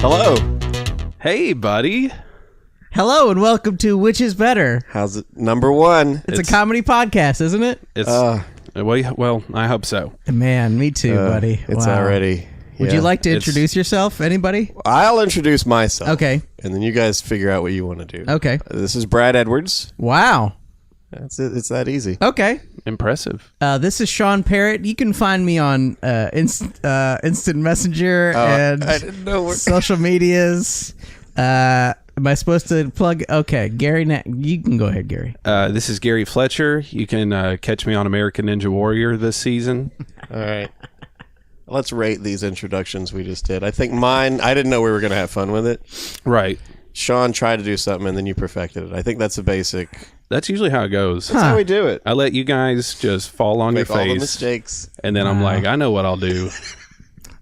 Hello. Hey, buddy. Hello and welcome to Which Is Better. How's it? Number one. It's a comedy podcast, isn't it? It's well, I hope so. Man, me too, buddy. It's Wow. already. Would you like to introduce yourself? Anybody? I'll introduce myself. Okay. And then you guys figure out what you want to do. Okay. This is Brad Edwards. Wow. That's it. It's that easy. Okay. Impressive. This is Sean Parrott. You can find me on Instant Messenger and I didn't know social medias. Am I supposed to plug? Okay, Gary. You can go ahead, Gary. This is Gary Fletcher. You can catch me on American Ninja Warrior this season. All right. Let's rate these introductions we just did. I think mine, I didn't know we were going to have fun with it. Right. Sean tried to do something and then you perfected it. I think that's a basic. That's usually how it goes. That's how we do it. I let you guys just fall on Make your face. all the mistakes. And then I'm like, I know what I'll do.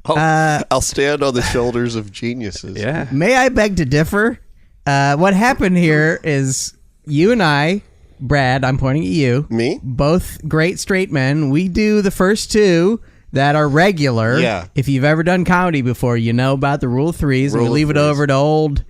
I'll stand on the shoulders of geniuses. Yeah. May I beg to differ? What happened here is you and I, Brad, I'm pointing at you. Me? Both great straight men. We do the first two that are regular. Yeah. If you've ever done comedy before, you know about the rule of threes. And we leave it over to old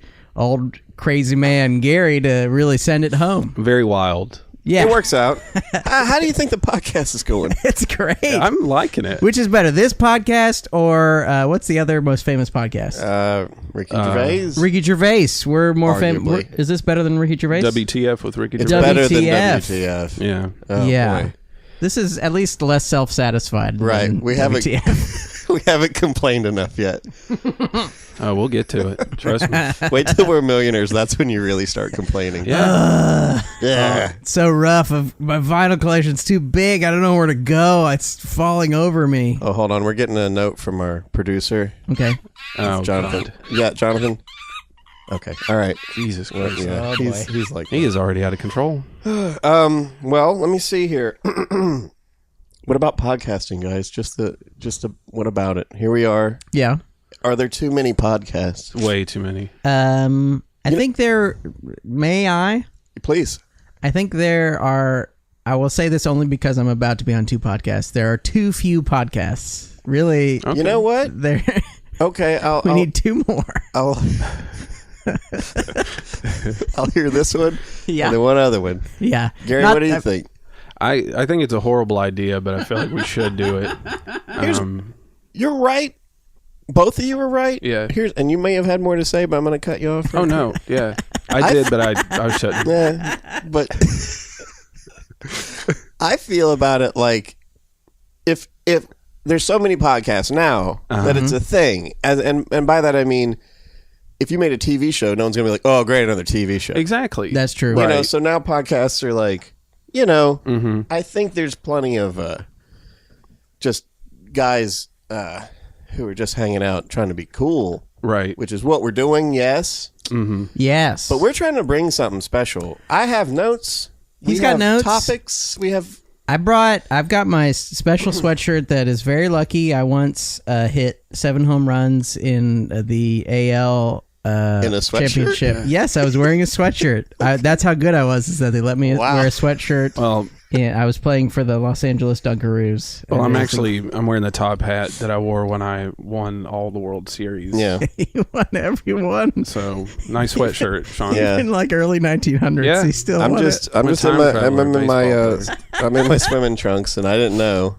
crazy man Gary to really send it home. Very wild. Yeah. It works out. How do you think the podcast is going? It's great. I'm liking it. Which is better, this podcast or what's the other most famous podcast? Ricky Gervais. Ricky Gervais. We're more famous. Arguably. Is this better than Ricky Gervais? WTF with Ricky It's Gervais. better than WTF. WTF. Yeah. Oh, Yeah. boy. This is at least less self-satisfied. Right. than We haven't WTF. we haven't complained enough yet. Oh, we'll get to it. Trust me. Wait till we're millionaires. That's when you really start complaining. Yeah. Yeah. It's so rough. My vinyl collection's too big. I don't know where to go. It's falling over me. Oh, hold on. We're getting a note from our producer, Okay. Oh, Jonathan. God. Yeah, Jonathan. Okay. All right. Jesus Christ. Yeah. Oh, boy. He's like He is already out of control. well, let me see here. What about podcasting, guys? What about it? Here we are. Yeah. Are there too many podcasts? Way too many. I think there. May I? Please. I think there are. I will say this only because I'm about to be on two podcasts. There are too few podcasts. Really. Okay. You know what? There. Okay, We need two more. I'll hear this one. Yeah. And then one other one. Yeah. Gary, what do you think? I think it's a horrible idea, but I feel like we should do it. You're right. Both of you are right. Yeah. And you may have had more to say, but I'm going to cut you off. Oh, no. Yeah. I did, but I shouldn't. Yeah, but I feel about it like if there's so many podcasts now that it's a thing, and by that I mean if you made a TV show, no one's gonna be like, oh, great, another TV show. Exactly. That's true. You know, so now podcasts are like, I think there's plenty of just guys who are just hanging out trying to be cool, Right. which is what we're doing. Yes. Yes. But we're trying to bring something special. I have notes. He's got notes. Topics. We have. I've got my special sweatshirt that is very lucky. I once hit 7 home runs in the AL In a sweatshirt? championship. Yes, I was wearing a sweatshirt. That's how good I was, is that they let me wear a sweatshirt. Well, Yeah, I was playing for the Los Angeles Dunkaroos. well, I'm wearing the top hat that I wore when I won all the World Series. Yeah. He won everyone. So nice sweatshirt, Sean. Yeah. In like early 1900s, Yeah. he still I'm won just it. in traveler, I'm in my swimming trunks, and I didn't know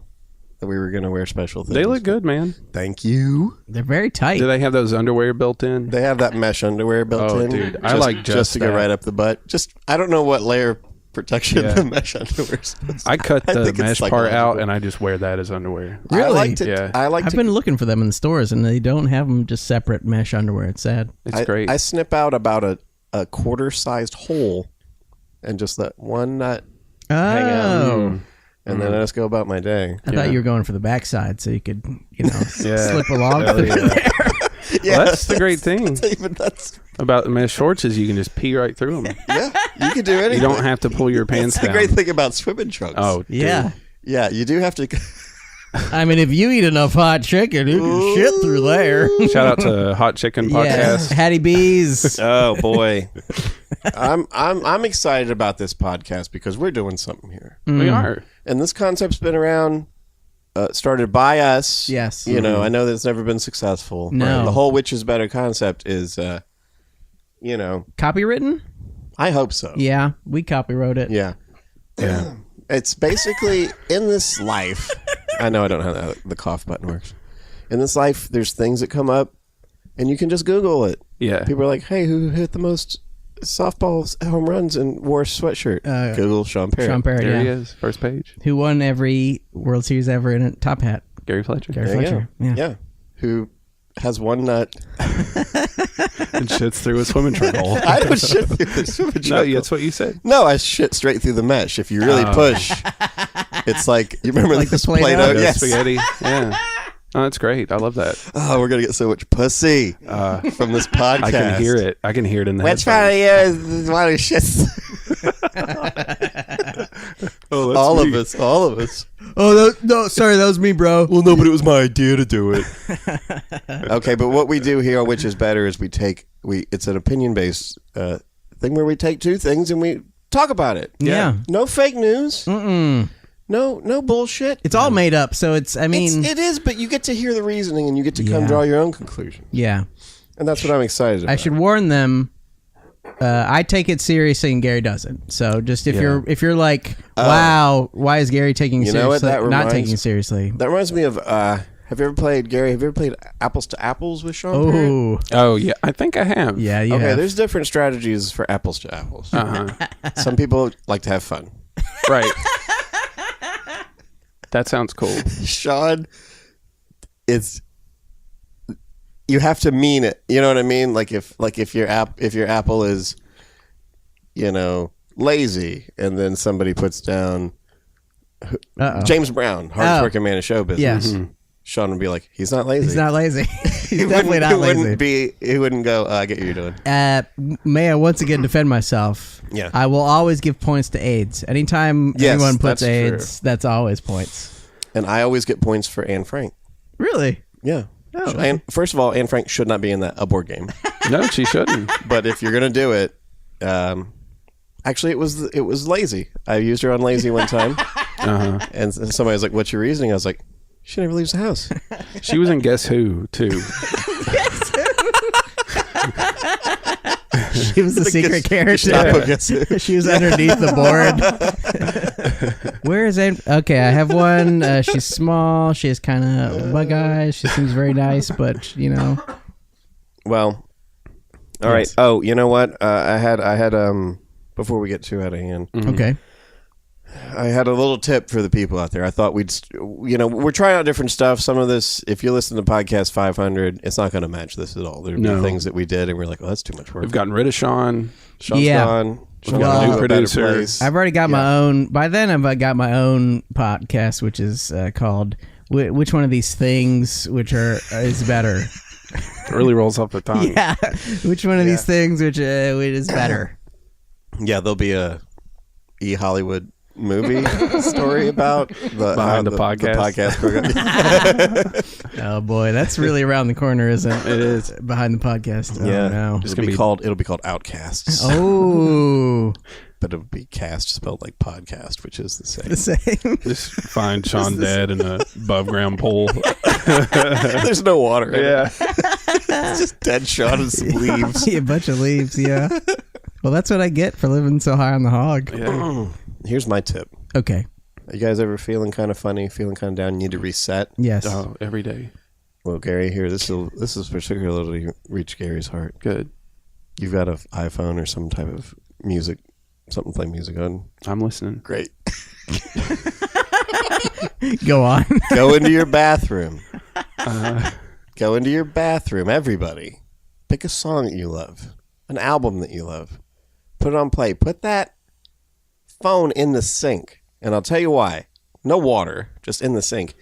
that we were going to wear special things. They look good, man. Thank you. They're very tight. Do they have those underwear built in? They have that mesh underwear built Oh, in. dude. I like just to go that. right up the butt. I don't know what layer of protection Yeah. the mesh underwear is. I cut I the think it's mesh part psychological. out, and I just wear that as underwear. Really? I liked it. Yeah. I like I've to. been looking for them in the stores, and they don't have them just separate mesh underwear. It's sad. It's great. I snip out about a quarter-sized hole, and just let one nut hang out. Oh. And then I just go about my day. I thought you were going for the backside so you could, Yeah. slip along Hell through yeah. there. Yeah, Well, that's the great thing That's about the mesh shorts is you can just pee right through them. yeah. You can do anything. You don't have to pull your pants That's the down. great thing about swimming trunks. Oh, dude. Yeah. yeah. You do have to. I mean, if you eat enough hot chicken, you can shit through there. Shout out to Hot Chicken Yeah. Podcast. Hattie B's. Oh boy, I'm excited about this podcast because we're doing something here, We are. and this concept's been around started by us. Yes. You know, I know that's never been successful. No. The whole which is better concept is, you know. Copywritten? I hope so. Yeah, we copywrote it. Yeah. It's basically in this life. I know I don't know how the cough button works. In this life, there's things that come up, and you can just Google it. Yeah. People are like, "Hey, who hit the most softball home runs and wore a sweatshirt?" Google Sean Parrott. Sean Parrott, There he is, first page. Who won every World Series ever in a top hat? Gary Fletcher. Gary There you Fletcher. go. Yeah. Who has one nut? And shits through a swimming trunk hole. I don't shit through the swimming No, trunk. that's what you said. No, I shit straight through the mesh. If you really push, it's like, you remember Like this the Play-Doh? Play-Doh? The Yes. spaghetti. Yeah. Oh, that's great. I love that. Oh, we're gonna get so much pussy from this podcast. I can hear it. I can hear it in the Which headphones. one of you is one who shits? Oh, that's All me. of us. All of us. Oh, no, sorry, that was me, bro. Well, no, but it was my idea to do it. Okay, but what we do here, which is better, is it's an opinion-based thing where we take two things and we talk about it. Yeah. No fake news. Mm-mm. No bullshit. It's all made up, so it is, but you get to hear the reasoning and you get to come Yeah. draw your own conclusion. yeah. And that's what I'm excited about. I should warn them. I take it seriously, and Gary doesn't. So just if you're like, wow, why is Gary taking it You know what seriously? that Not reminds- taking it seriously. That reminds me of, have you ever played Apples to Apples with Sean Parrott? Oh, Oh, yeah. I think I have. yeah, yeah. Okay, there's different strategies for Apples to Apples. Uh-huh. Some people like to have fun. Right. That sounds cool. Sean, you have to mean it. You know what I mean? Like if your apple is, you know, lazy, and then somebody puts down James Brown, hardest working man in show business. Yes. Mm-hmm. Sean would be like, he's not lazy. He's not lazy. He's definitely not lazy. He wouldn't go, I get what you're doing. May I once again defend myself? Yeah. I will always give points to AIDS. Anytime Yes, anyone puts that's AIDS, that's always points. And I always get points for Anne Frank. Really? Yeah. Oh. And first of all, Anne Frank should not be in a board game. No, she shouldn't. But if you're gonna do it, actually, it was lazy. I used her on lazy one time, and somebody was like, "What's your reasoning?" I was like, "She never leaves the house." She was in Guess Who, too. She was the secret character. Gestapo Guess Who. She was underneath the board. Where is Anne? Okay, I have one. She's small. She has kind of bug eyes. She seems very nice, but you know. Well, all right. Oh, you know what? I had before we get too out of hand. Okay. I had a little tip for the people out there. I thought we're trying out different stuff. Some of this, if you listen to podcast 500, it's not going to match this at all. There'd be things that we did, and we're like, "Oh, that's too much work." We've gotten rid of Sean. Sean's gone. We've got a new producer. I've already got my own. By then, I've got my own podcast, which is called "Which One of These Things is Better." It really rolls off the tongue. Yeah, which one of these things which is better? Yeah, there'll be a Hollywood movie story about Behind the podcast program. Oh boy, that's really around the corner, isn't it? It is. Behind the podcast. Yeah, Oh, no. it'll be called Outcasts. Oh, But it'll be cast spelled like podcast, which is the same. the same. Just find Sean dead in a above ground pool. There's no water in it. Yeah. It's just dead Sean and some leaves. A bunch of leaves. Yeah. Well, that's what I get for living so high on the hog. Yeah. Here's my tip. Okay. Are you guys ever feeling kind of funny, feeling kind of down, you need to reset? Yes. Oh, every day. Well, Gary, here, this is particularly reach Gary's heart. Good. You've got an iPhone or some type of music, something to play music on. I'm listening. Great. Go on. Go into your bathroom. Go into your bathroom, everybody. Pick a song that you love, an album that you love. Put it on play. Put that phone in the sink. And I'll tell you why. No water, just in the sink.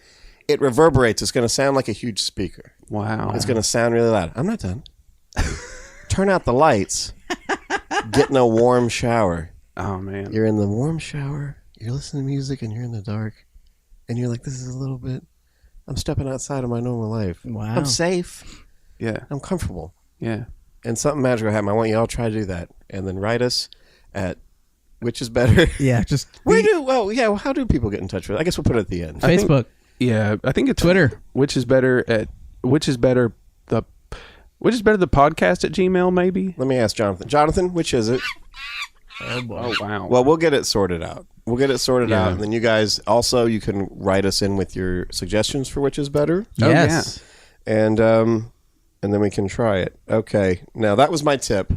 It reverberates. It's going to sound like a huge speaker. Wow. It's going to sound really loud. I'm not done. Turn out the lights. Get in a warm shower. Oh, man. You're in the warm shower. You're listening to music and you're in the dark. And you're like, this is a little bit... I'm stepping outside of my normal life. Wow. I'm safe. Yeah. I'm comfortable. Yeah. And something magical happened. I want you all to try to do that. And then write us at which is better. Yeah. Just How do people get in touch with it? I guess we'll put it at the end. Facebook. Yeah, I think it's Twitter. Which is better the podcast at Gmail, maybe? Let me ask Jonathan. Jonathan, which is it? Oh, wow. Well, we'll get it sorted out. Yeah. And then you guys also, you can write us in with your suggestions for which is better. Yes. And then we can try it. Okay. Now, that was my tip.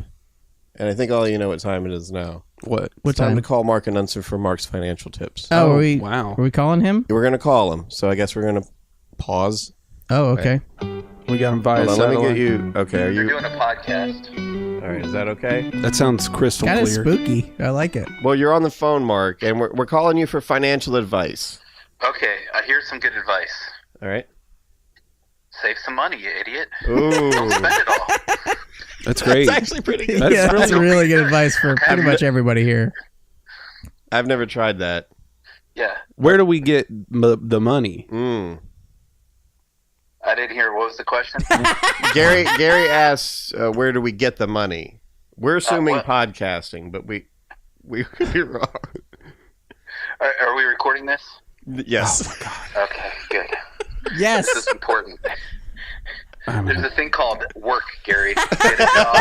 And I think all you know what time it is now. What? It's time to call Mark and Unser for Mark's financial tips. Oh, wow. Are we calling him? We're going to call him. So I guess we're going to pause. Oh, okay. We got him via Hold on, let me satellite. get you. Okay. Are You're you? doing a podcast. All right. Is that okay? That sounds crystal Kind of clear. spooky. I like it. Well, you're on the phone, Mark, and we're calling you for financial advice. Okay, here's some good advice. All right. Save some money, you idiot. Ooh. Don't spend it all. That's great. It's actually pretty good. That's Yeah, that's really- really good advice for pretty much everybody here. I've never tried that. Yeah, Where do we get the money? I didn't hear. What was the question? Gary asks, where do we get the money? We're assuming what? podcasting, but we could be wrong. Are we recording this? Yes. Okay, good. Yes. This is important. I mean, There's a thing called work, Gary. Get a job.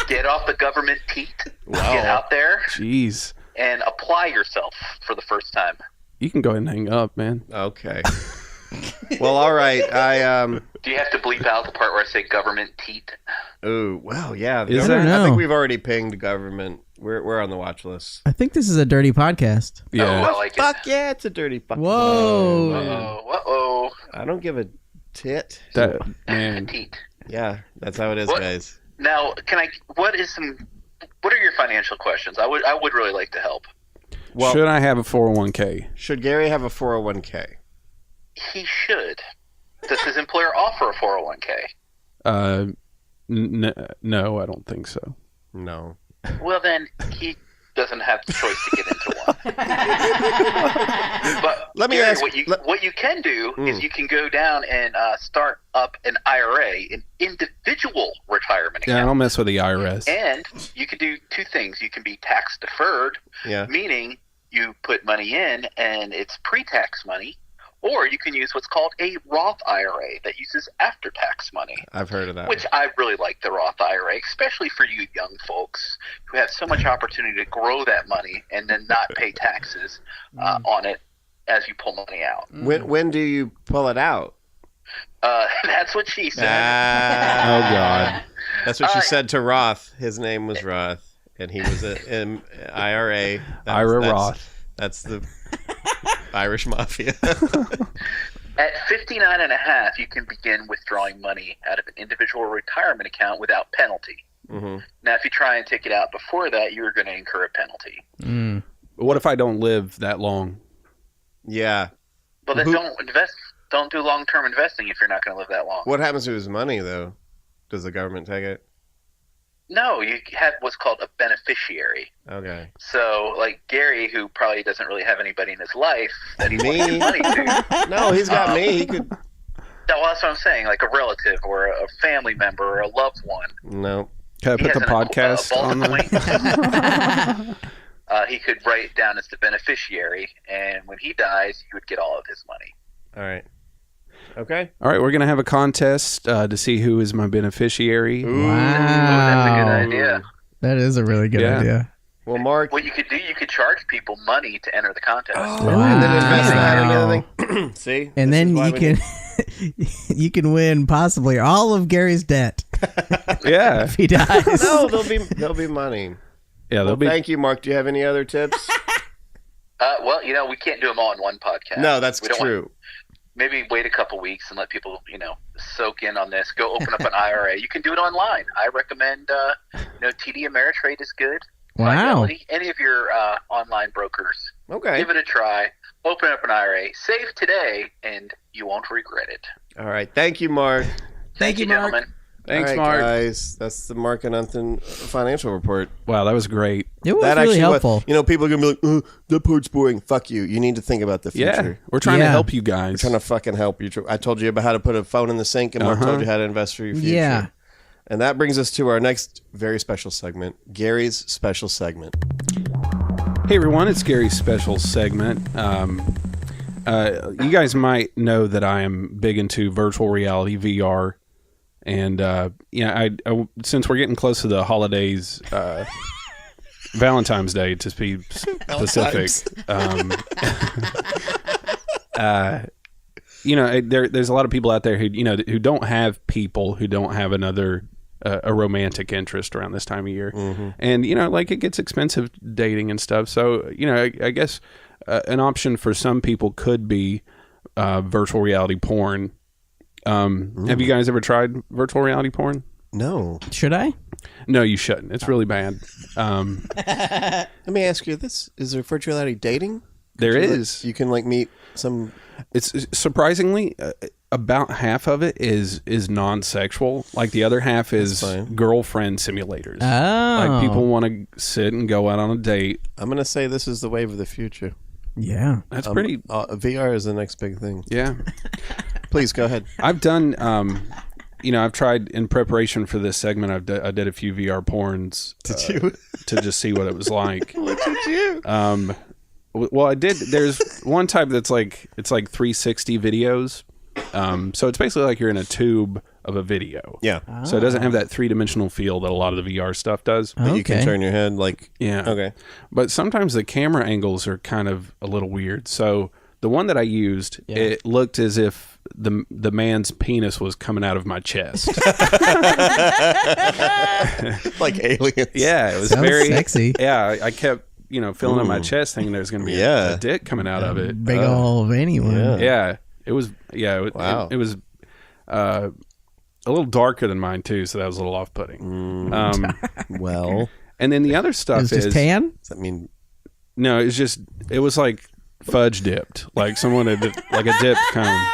Get off the government teat. Wow. Get out there jeez. and apply yourself for the first time. You can go ahead and hang up, man. Okay. Well, all right. Do you have to bleep out the part where I say government teat? Ooh, well, yeah. Is government- there? I think No. we've already pinged government. We're on the watch list. I think this is a dirty podcast. Oh, I Yeah. like it. Fuck yeah, it's a dirty fuck. Whoa. Uh-oh. I don't give a tit. That man. Teat. Yeah, that's how it is, What? guys. Now, what are your financial questions? I would really like to help. Well, Should I have a 401k? should Gary have a 401k? He should. Does his employer offer a 401k? No, I don't think so. No. Well, then he doesn't have the choice to get into one. But Let me Gary, ask- what you can do is you can go down and start up an IRA, an individual retirement Yeah, I account. don't mess with the IRS. And you can do two things. You can be tax deferred, Yeah. meaning you put money in and it's pre-tax money, or you can use what's called a Roth IRA that uses after-tax money, I've heard of that. which I really like the Roth IRA, especially for you young folks who have so much opportunity to grow that money and then not pay taxes on it as you pull money out. When do you pull it out? That's what she said. Oh, God. That's what she All right. said to Roth. His name was Roth, and he was an IRA. Ira Roth. That's the Irish mafia. At 59 and a half, you can begin withdrawing money out of an individual retirement account without penalty. Mm-hmm. Now, if you try and take it out before that, you're going to incur a penalty. But what if I don't live that long? Yeah. But then don't do long-term investing if you're not going to live that long. What happens to his money, though? Does the government take it? No, you have what's called a beneficiary. Okay. So, like Gary, who probably doesn't really have anybody in his life that he Me? wants his money to. No, he's got me. He could. No, well, that's what I'm saying, like a relative or a family member or a loved one. No. Can I He put the has an podcast vault on there? acquaintance. He could write it down as the beneficiary, and when he dies, you would get all of his money. All right. Okay. All right, we're going to have a contest to see who is my beneficiary. Ooh. That's a good Wow. idea. That is a really good Yeah. idea. Well, Mark. What you could do, you could charge people money to enter the contest. And then investing Wow. and everything. See? And This then is why you we can need- you can win possibly all of Gary's debt Yeah. if he dies. No, there'll be money. Yeah, Well, they'll be. thank you, Mark. Do you have any other tips? Well, we can't do them all in one podcast. No, that's We don't true. Maybe wait a couple weeks and let people, soak in on this. Go open up an IRA. You can do it online. I recommend, TD Ameritrade is good. Wow. Fidelity, any of your online brokers. Okay. Give it a try. Open up an IRA. Save today, and you won't regret it. All right. Thank you, Mark. Thank you, Mark. gentlemen. Thanks, All right, Mark. guys. That's the Mark and Unthan financial report. Wow, that was great. It was That really actually helpful. people are gonna be like, oh, that part's boring. Fuck you. You need to think about the Yeah, future. we're trying to Yeah. help you guys. We're trying to fucking help you. I told you about how to put a phone in the sink, and Mark told you how to invest for your future. Yeah. And that brings us to our next very special segment, Gary's special segment. Hey everyone, it's Gary's special segment. You guys might know that I am big into virtual reality VR, and I since we're getting close to the holidays, Valentine's Day to be specific. There's a lot of people out there who don't have people, who don't have another a romantic interest around this time of year, and it gets expensive dating and stuff. So I guess an option for some people could be virtual reality porn. Have you guys ever tried virtual reality porn? No. Should I? No, you shouldn't. It's really bad. Let me ask you this: is there virtual reality dating? There is. You can meet some. It's surprisingly about half of it is non-sexual. Like the other half is girlfriend simulators. Oh, like people want to sit and go out on a date. I'm gonna say this is the wave of the future. Yeah, that's pretty. VR is the next big thing. Yeah. Please go ahead. I've done. I've tried in preparation for this segment. I did a few VR porns. Did you? To just see what it was like. What did you? Well, I did. There's one type that's it's 360 videos. So it's basically like you're in a tube of a video. Yeah. So it doesn't have that 3-dimensional feel that a lot of the VR stuff does. But you can turn your head Yeah. Okay. But sometimes the camera angles are kind of a little weird. So the one that I used, it looked as if the man's penis was coming out of my chest. Like aliens. Yeah, it was Sounds very sexy. Yeah, I kept feeling in my chest, thinking there's going to be a dick coming out of it. Big ol' veiny one. Yeah, it was. Yeah, wow. It was a little darker than mine too, so that was a little off-putting. Well, and then the other stuff Is it just tan? Does that mean? No, it was like fudge dipped, like someone had like a dip cone.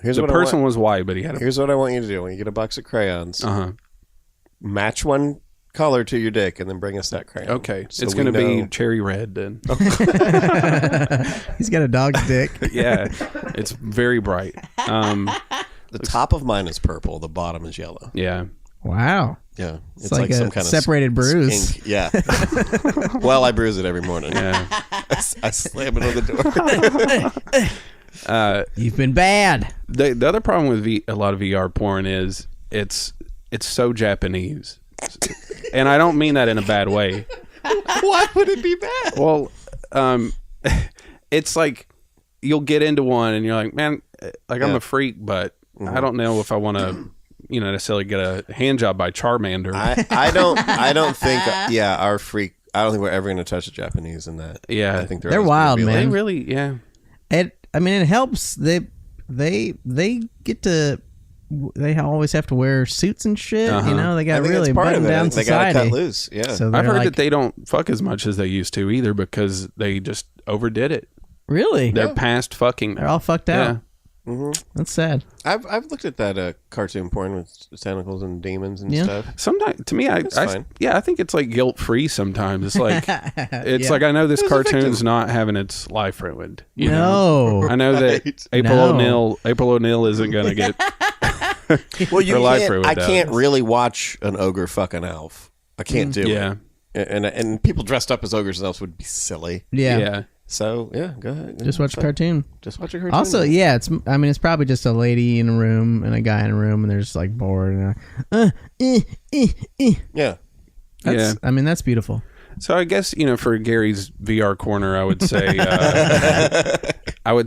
The person was white, but he had. Here's what I want you to do: when you get a box of crayons, match one color to your dick, and then bring us that crayon. Okay, so it's going to be cherry red then. He's got a dog's dick. Yeah, it's very bright. The top of mine is purple. The bottom is yellow. Yeah. Wow. Yeah, it's like some kind of separated bruise. Skink. Yeah. Well, I bruise it every morning. Yeah. I slam it on the door. You've been bad. The other problem with a lot of VR porn is it's so Japanese, and I don't mean that in a bad way. Why would it be bad? Well, it's like you'll get into one and you're like, man, I'm a freak, but I don't know if I want to, necessarily get a hand job by Charmander. I don't think. Our freak. I don't think we're ever going to touch the Japanese in that. Yeah, I think they're wild, man. They really, yeah. It helps. They get to. They always have to wear suits and shit. They got really buttoned down society. They got to cut loose. Yeah. So I've heard that they don't fuck as much as they used to either because they just overdid it. Really? They're past fucking. They're all fucked out. Yeah. That's sad. I've looked at that cartoon porn with tentacles and demons and stuff. Sometimes, to me, I think it's like guilt free. Sometimes it's like it's like I know this cartoon's not having its life ruined. No, I know that April O'Neil isn't gonna get. Well, I can't really watch an ogre fuck an elf. I can't do it. And people dressed up as ogres and elves would be silly. Yeah. So go ahead. Just watch a cartoon. Just watch a cartoon. Also, it's probably just a lady in a room and a guy in a room, and they're just like bored. And yeah. That's beautiful. So I guess for Gary's VR corner, I would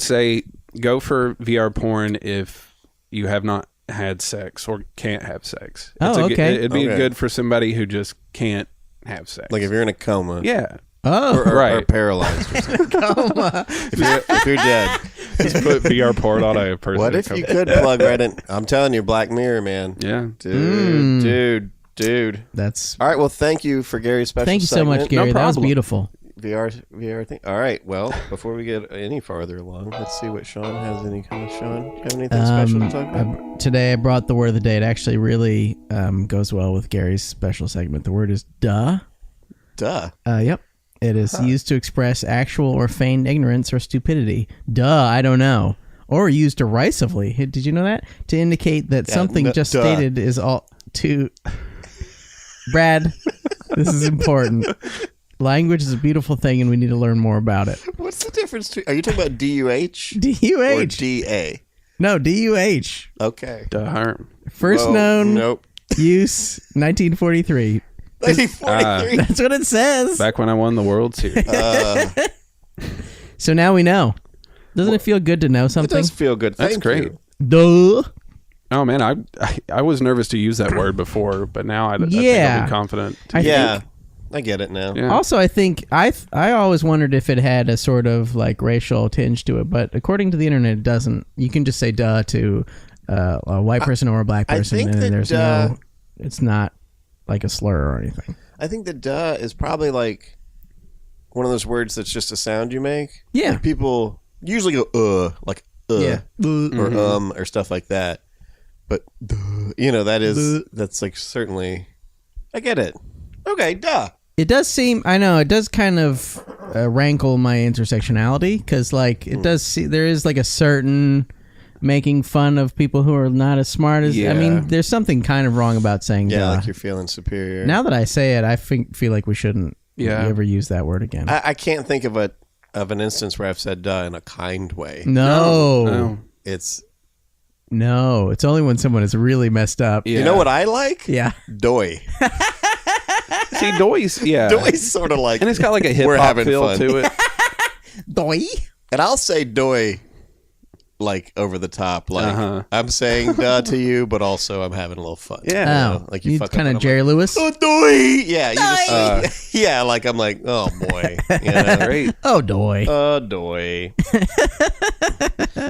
say go for VR porn if you have not had sex or can't have sex. Okay. It'd be good for somebody who just can't have sex. Like if you're in a coma. Yeah. Oh, or paralyzed or something. Coma. If you're dead. Just put VR porn on a person. What if you could plug right in? I'm telling you, Black Mirror, man. Yeah. Dude. That's... All right, well, thank you for Gary's special Thank you so much, Gary. No that was beautiful. VR thing. All right, well, before we get any farther along, let's see what Sean has. Do you have anything special to talk about? Today I brought the word of the day. It actually really goes well with Gary's special segment. The word is duh. Duh. Yep. It is used to express actual or feigned ignorance or stupidity. Duh, I don't know. Or used derisively. Did you know that? To indicate that something just stated is all too... Brad, this is important. Language is a beautiful thing, and we need to learn more about it. What's the difference? Are you talking about D-U-H? D-U-H. Or D-A? No, D-U-H. Okay. First known use, 1943. 1943. That's what it says. Back when I won the World Series. So now we know. Doesn't it feel good to know something? It does feel good. That's Thank great. you. Duh. Oh man, I was nervous to use that word before, but now I think I'll be confident. I get it now. Yeah. Also, I think I always wondered if it had a sort of like racial tinge to it, but according to the internet, it doesn't. You can just say "duh" to a white person or a black person, and there's it's not like a slur or anything. I think the "duh" is probably like one of those words that's just a sound you make. Yeah, like people usually go like or or stuff like that. But that's like certainly. I get it. Okay, duh. It does seem, I know, it does kind of rankle my intersectionality, because like it does see, there is like a certain making fun of people who are not as smart as, I mean, there's something kind of wrong about saying duh. Like you're feeling superior. Now that I say it, I feel like we shouldn't ever use that word again. I can't think of an instance where I've said duh in a kind way. No. It's only when someone is really messed up. You know what I like? Yeah. Doy. See, Doy's, Doy's sort of like, and it's got like a hip hop feel to it. Doy. And I'll say doy like over the top, like I'm saying duh to you, but also I'm having a little fun. Yeah, like you kind of Jerry Lewis. Oh, doy. Yeah, you just like I'm like, oh boy, Great. Oh, doy. Doy.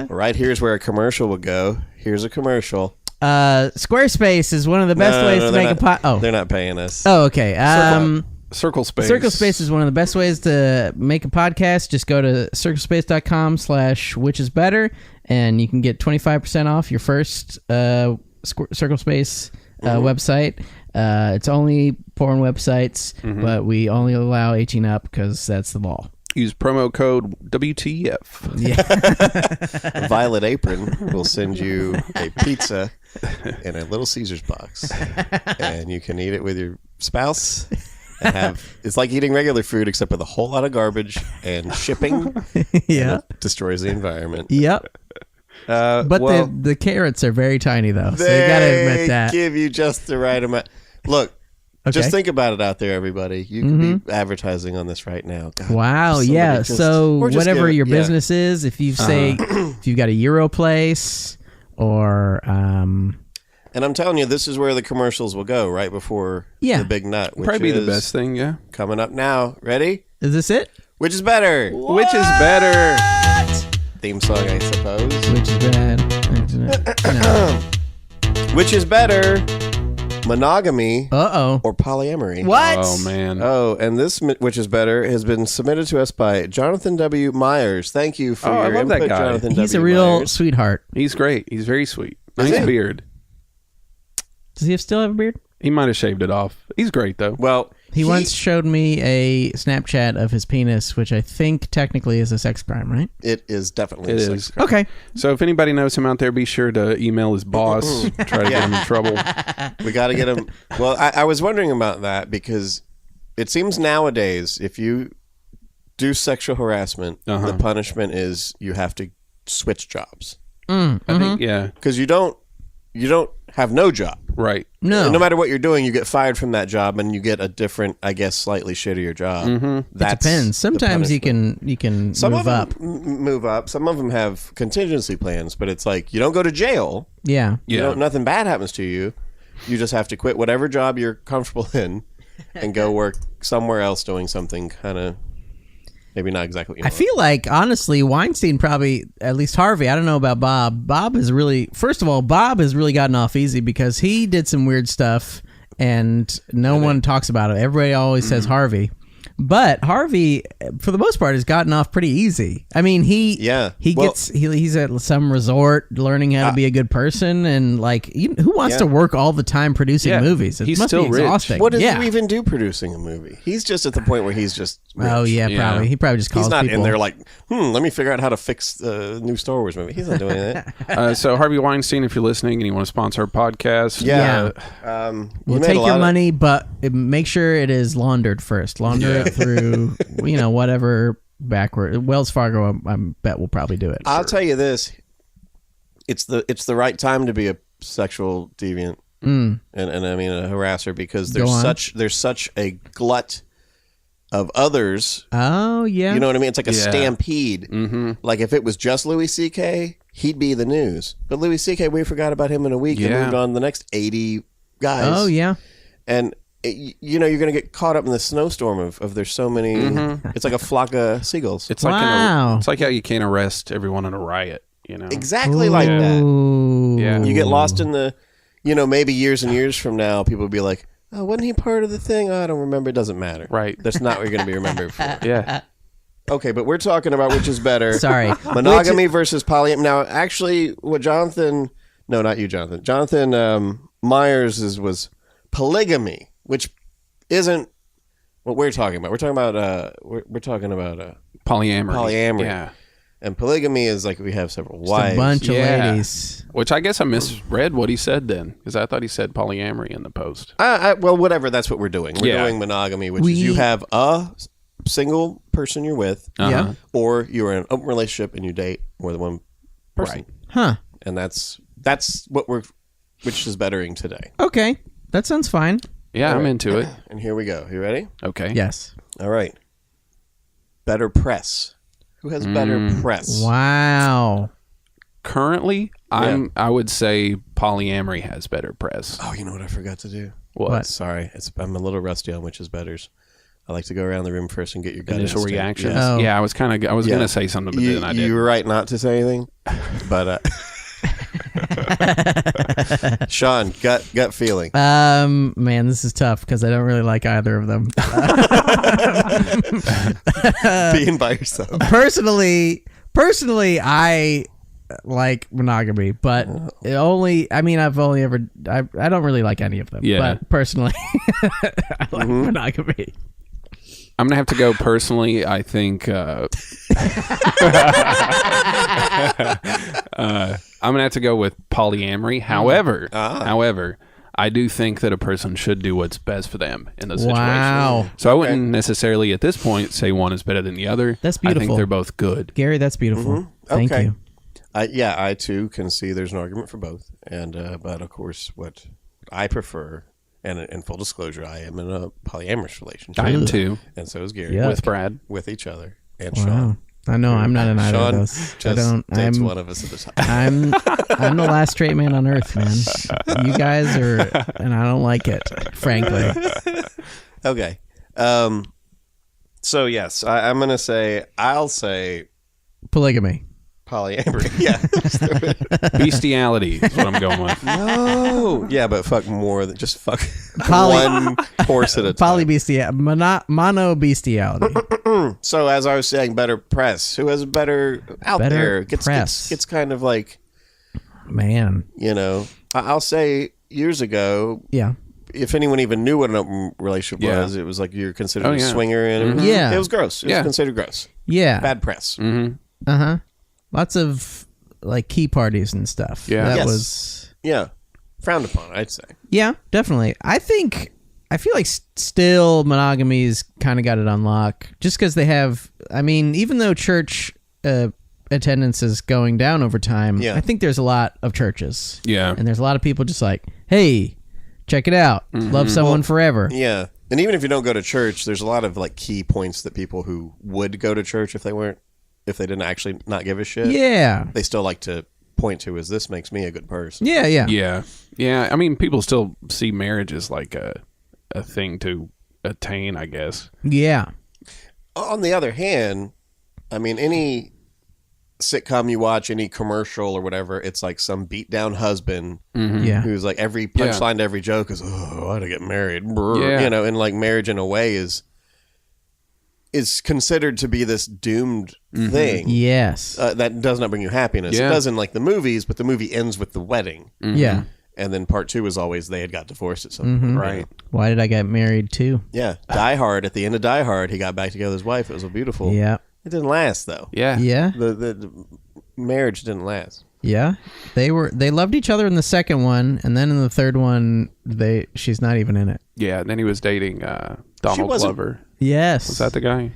Right here's where a commercial would go. Here's a commercial. Squarespace is one of the best ways to make a they're not paying us. Oh, okay. Circle Space. Circle Space is one of the best ways to make a podcast. Just go to circlespace.com/whichisbetter, and you can get 25% off your first Circle Space website. It's only porn websites, but we only allow 18 up because that's the law. Use promo code WTF. Yeah. Violet Apron will send you a pizza in a Little Caesars box, and you can eat it with your spouse. And it's like eating regular food, except with a whole lot of garbage and shipping. Yeah, and it destroys the environment. Yep. But the carrots are very tiny, though. So you gotta admit that. Give you just the right amount. Look. Okay. Just think about it out there, everybody. You can be advertising on this right now. God, wow, yeah. So whatever your business is, if you say if you've got a Euro place or and I'm telling you, this is where the commercials will go right before the big nut. Which probably be the best thing, coming up now. Ready? Is this it? Which is better? What? Which is better? Theme song, I suppose. Which is bad? No. Which is better? Monogamy or polyamory. What? Oh, man. Oh, and this, which is better, has been submitted to us by Jonathan W. Myers. Thank you for your input, Jonathan. He's a real sweetheart. He's great. He's very sweet. Nice beard. Does he still have a beard? He might have shaved it off. He's great, though. Well, he once showed me a Snapchat of his penis, which I think technically is a sex crime, right? It is definitely a sex crime. Okay. So if anybody knows him out there, be sure to email his boss. Try to get him in trouble. We got to get him. Well, I was wondering about that because it seems nowadays if you do sexual harassment, the punishment is you have to switch jobs. I think, because you don't have no job. Right. No. And no matter what you're doing, you get fired from that job and you get a different, I guess, slightly shittier job. It depends. Sometimes you can move up. Move up. Some of them have contingency plans, but it's like you don't go to jail. Yeah. Nothing bad happens to you. You just have to quit whatever job you're comfortable in and go work somewhere else doing something kind of maybe not exactly what you want. I feel like, honestly, Weinstein probably, at least Harvey, I don't know about Bob. Bob has really gotten off easy because he did some weird stuff and no one talks about it. Everybody always says Harvey. But Harvey, for the most part, has gotten off pretty easy. I mean, he's at some resort learning how to be a good person, and like, who wants to work all the time producing movies? It must still be exhausting. What does he even do producing a movie? He's just at the point where he's just rich. Oh yeah, probably. He probably just calls people. He's not people in there like, let me figure out how to fix the new Star Wars movie. He's not doing that. So Harvey Weinstein, if you're listening and you want to sponsor our podcast, we'll take your money, but make sure it is laundered first. Launder it through, whatever backward. Wells Fargo, I bet will probably do it. I'll tell you this: it's the right time to be a sexual deviant, and I mean a harasser, because there's such a glut of others. Oh yeah, you know what I mean? It's like a stampede. Mm-hmm. Like if it was just Louis C.K., he'd be the news. But Louis C.K., we forgot about him in a week and moved on to the next 80 guys. Oh yeah, and you're going to get caught up in the snowstorm of there's so many. It's like a flock of seagulls. It's like it's like how you can't arrest everyone in a riot. Exactly like that. Yeah, you get lost in the, maybe years and years from now, people will be like, oh, wasn't he part of the thing? Oh, I don't remember. It doesn't matter. Right. That's not what you're going to be remembered for. Yeah. Okay, but we're talking about which is better. Sorry. Monogamy versus polyamory. Now, actually, what Jonathan... No, not you, Jonathan. Jonathan Myers was polygamy, which isn't what we're talking about. We're talking about... we're talking about... polyamory. Polyamory. Yeah. And polygamy is like we have several wives. A bunch of ladies. Which I guess I misread what he said then, because I thought he said polyamory in the post. Well, whatever. That's what we're doing. We're doing monogamy, which is you have a single person you're with, or you're in an open relationship and you date more than one person. Right. Huh. And that's what which is bettering today. Okay. That sounds fine. Yeah, I'm into it. And here we go. You ready? Okay. Yes. All right. Better press. Who has better press? Wow. Currently, I would say polyamory has better press. Oh, you know what I forgot to do? What? Sorry. I'm a little rusty on which is betters. I like to go around the room first and get your gut Initial instinct. reactions. Yes. Oh. Yeah, I was going to say something, but then I didn't. You were right not to say anything, but Sean, gut feeling. Man, this is tough because I don't really like either of them. Being by yourself. Personally, I like monogamy, but I've only ever I don't really like any of them. Yeah. But personally, I like monogamy. I'm going to have to go personally. I think I'm going to have to go with polyamory. However, I do think that a person should do what's best for them in those Wow. situations. So I wouldn't necessarily at this point say one is better than the other. That's beautiful. I think they're both good. Gary, that's beautiful. Thank you. I too can see there's an argument for both, and but of course, what I prefer, and in full disclosure, I am in a polyamorous relationship. I am too. And so is Gary. Yeah. With Brad. With each other. And Wow. Sean. I know I'm not in either Sean of those. just dates one of us at a time. I'm the last straight man on earth, man. You guys are, and I don't like it, frankly. Okay. So yes, I'll say Polygamy. polyamory. Yeah. Bestiality is what I'm going with. No. Yeah, but fuck more than just fuck Poly- one horse at a time. Mono-bestiality. So as I was saying, better press. Who has better out Better there? press. Gets kind of like, Man. I'll say years ago, Yeah. if anyone even knew what an open relationship was, it was like you're considered a swinger, and Yeah. it was gross. It was considered gross. Yeah. Bad press. Uh-huh. Lots of like key parties and stuff. Yeah. That Yes. was Yeah, frowned upon, I'd say. Yeah, definitely. I feel like still monogamy's kind of got it on lock just because they have, even though church attendance is going down over time, I think there's a lot of churches. Yeah. And there's a lot of people just like, hey, check it out. Love someone forever. Yeah, and even if you don't go to church, there's a lot of like key points that people who would go to church if they didn't actually not give a shit, they still like to point to as this makes me a good person. Yeah. Yeah. I mean, people still see marriage as like a thing to attain, I guess. Yeah. On the other hand, any sitcom you watch, any commercial or whatever, it's like some beat down husband Yeah. who's like every punchline to every joke is, oh, I ought to get married. And like marriage in a way is considered to be this doomed thing. Yes. That does not bring you happiness. It does in like the movies, but the movie ends with the wedding. Yeah. And then part 2 is always they had got divorced at some point. Right. Why did I get married too? Yeah. Die Hard, at the end of Die Hard, he got back together with his wife. It was beautiful. Yeah. It didn't last though. Yeah. Yeah. The marriage didn't last. Yeah, they loved each other in the second one, and then in the third one, she's not even in it. Yeah, and then he was dating Donald Glover. Yes, Was that the guy? In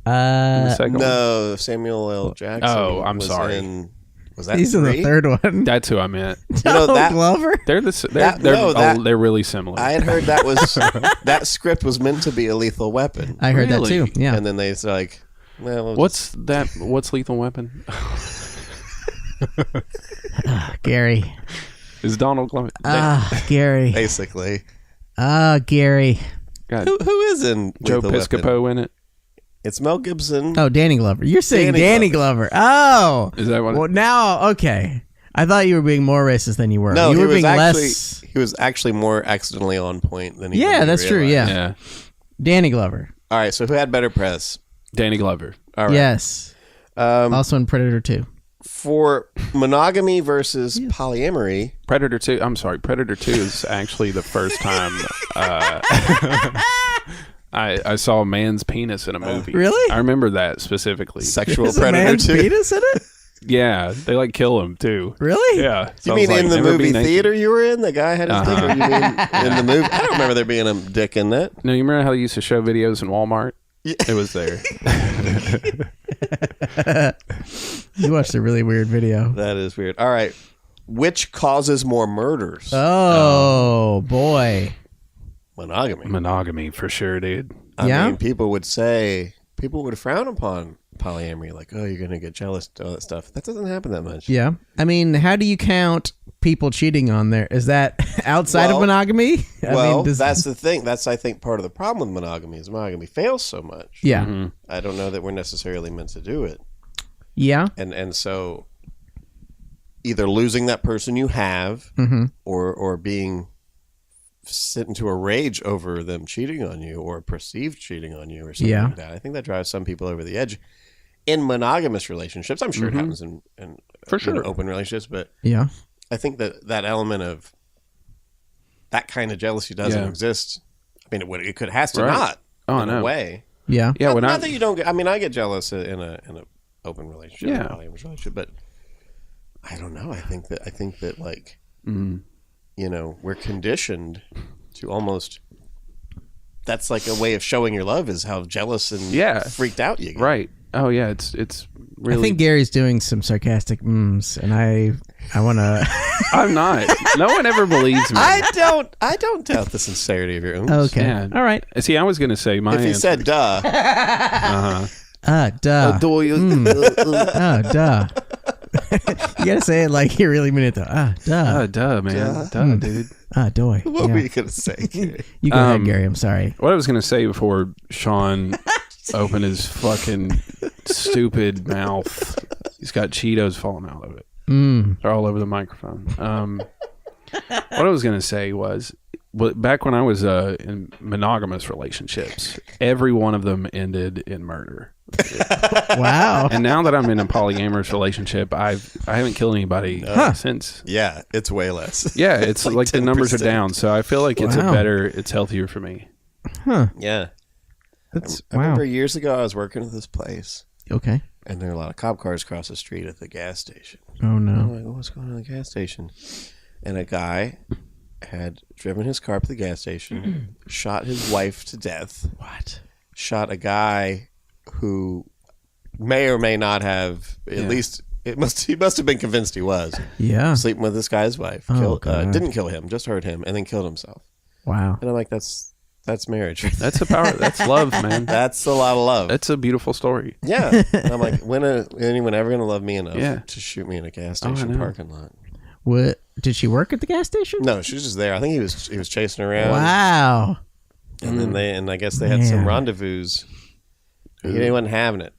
the second one? No, Samuel L. Jackson. Oh, I'm sorry. Was that he's 3? in the third one. That's who I meant. Donald Glover. They're really similar. I had heard that was that script was meant to be a Lethal Weapon. I heard that too. Yeah, and then they like, well, what's Lethal Weapon? Gary. Is Donald Glover? Gary. Basically. Gary. God. Who is in Joe Lethal Piscopo Weapon? in it? It's Mel Gibson. Oh, Danny Glover. You're saying Danny Glover. Oh. Is that what? Well, now, okay. I thought you were being more racist than you were. No, you were he was being actually less. he was actually more accidentally on point than he. Yeah, that's true. realized. Yeah. Danny Glover. All right. So who had better press? Danny Glover. All right. Yes. Also in Predator 2. For monogamy versus polyamory. Predator 2. I'm sorry. Predator 2 is actually the first time I saw a man's penis in a movie. Really? I remember that specifically. Sexual Is a Predator man's 2. penis in it? Yeah, they like kill him too. Really? Yeah. So You I was mean like, in the never be movie naked. theater you were in? The guy had his dick? Or you mean in the movie? I don't remember there being a dick in that. No, you remember how they used to show videos in Walmart? Yeah. It was there. You watched a really weird video. That is weird. All right. Which causes more murders? Oh, boy. Monogamy. Monogamy for sure, dude. I Yeah? mean, people would frown upon polyamory, like, oh, you're going to get jealous, all that stuff. That doesn't happen that much. Yeah. I mean, how do you count people cheating on there? Is that outside of monogamy? That's the thing. That's, I think, part of the problem with monogamy is monogamy fails so much. Yeah. Mm-hmm. I don't know that we're necessarily meant to do it. Yeah. And so either losing that person you have or being sit into a rage over them cheating on you or perceived cheating on you or something like that. I think that drives some people over the edge in monogamous relationships. I'm sure it happens in For sure. open relationships, but Yeah. I think that element of that kind of jealousy doesn't exist. I mean, it could has to not in a way. Yeah. Yeah, Not that you don't get. I mean, I get jealous in a open relationship, in a polyamorous relationship, but I don't know. I think that like, you know, we're conditioned to almost. That's like a way of showing your love is how jealous and freaked out you get. Right. Oh yeah, it's really. I think Gary's doing some sarcastic and I want to. I'm not. No one ever believes me. I don't doubt the sincerity of your own. Okay. Yeah. All right. See, I was gonna say my. If he answer. said duh, Duh. Duh. You gotta say it like you really mean it though. Duh. Duh, man. Duh, dude. Doy. what were you gonna say? Gary? You go ahead, Gary. I'm sorry. What I was gonna say before Sean opened his fucking stupid mouth. He's got Cheetos falling out of it. They're all over the microphone. What I was gonna say was, back when I was in monogamous relationships, every one of them ended in murder. Wow. And now that I'm in a polyamorous relationship, I haven't killed anybody since. Yeah, it's way less. Yeah, it's like the numbers are 10%. down, so I feel like it's Wow. it's healthier for me. Yeah. That's I remember years ago I was working at this place, Okay. and there were a lot of cop cars across the street at the gas station. Oh I'm no. like, what's going on at the gas station? And a guy had driven his car up to the gas station, shot his wife to death. What? Shot a guy who may or may not have, at least he must have been convinced he was Yeah. sleeping with this guy's wife. Oh, God. Didn't kill him, just hurt him, and then killed himself. Wow. And I'm like, that's marriage. That's a power. That's love, man. That's a lot of love. That's a beautiful story. Yeah. And I'm like, when anyone ever going to love me enough to shoot me in a gas station know. parking lot? What? Did she work at the gas station? No, she was just there. I think he was chasing her around. Wow. And then I guess they had some rendezvous. He wasn't having it.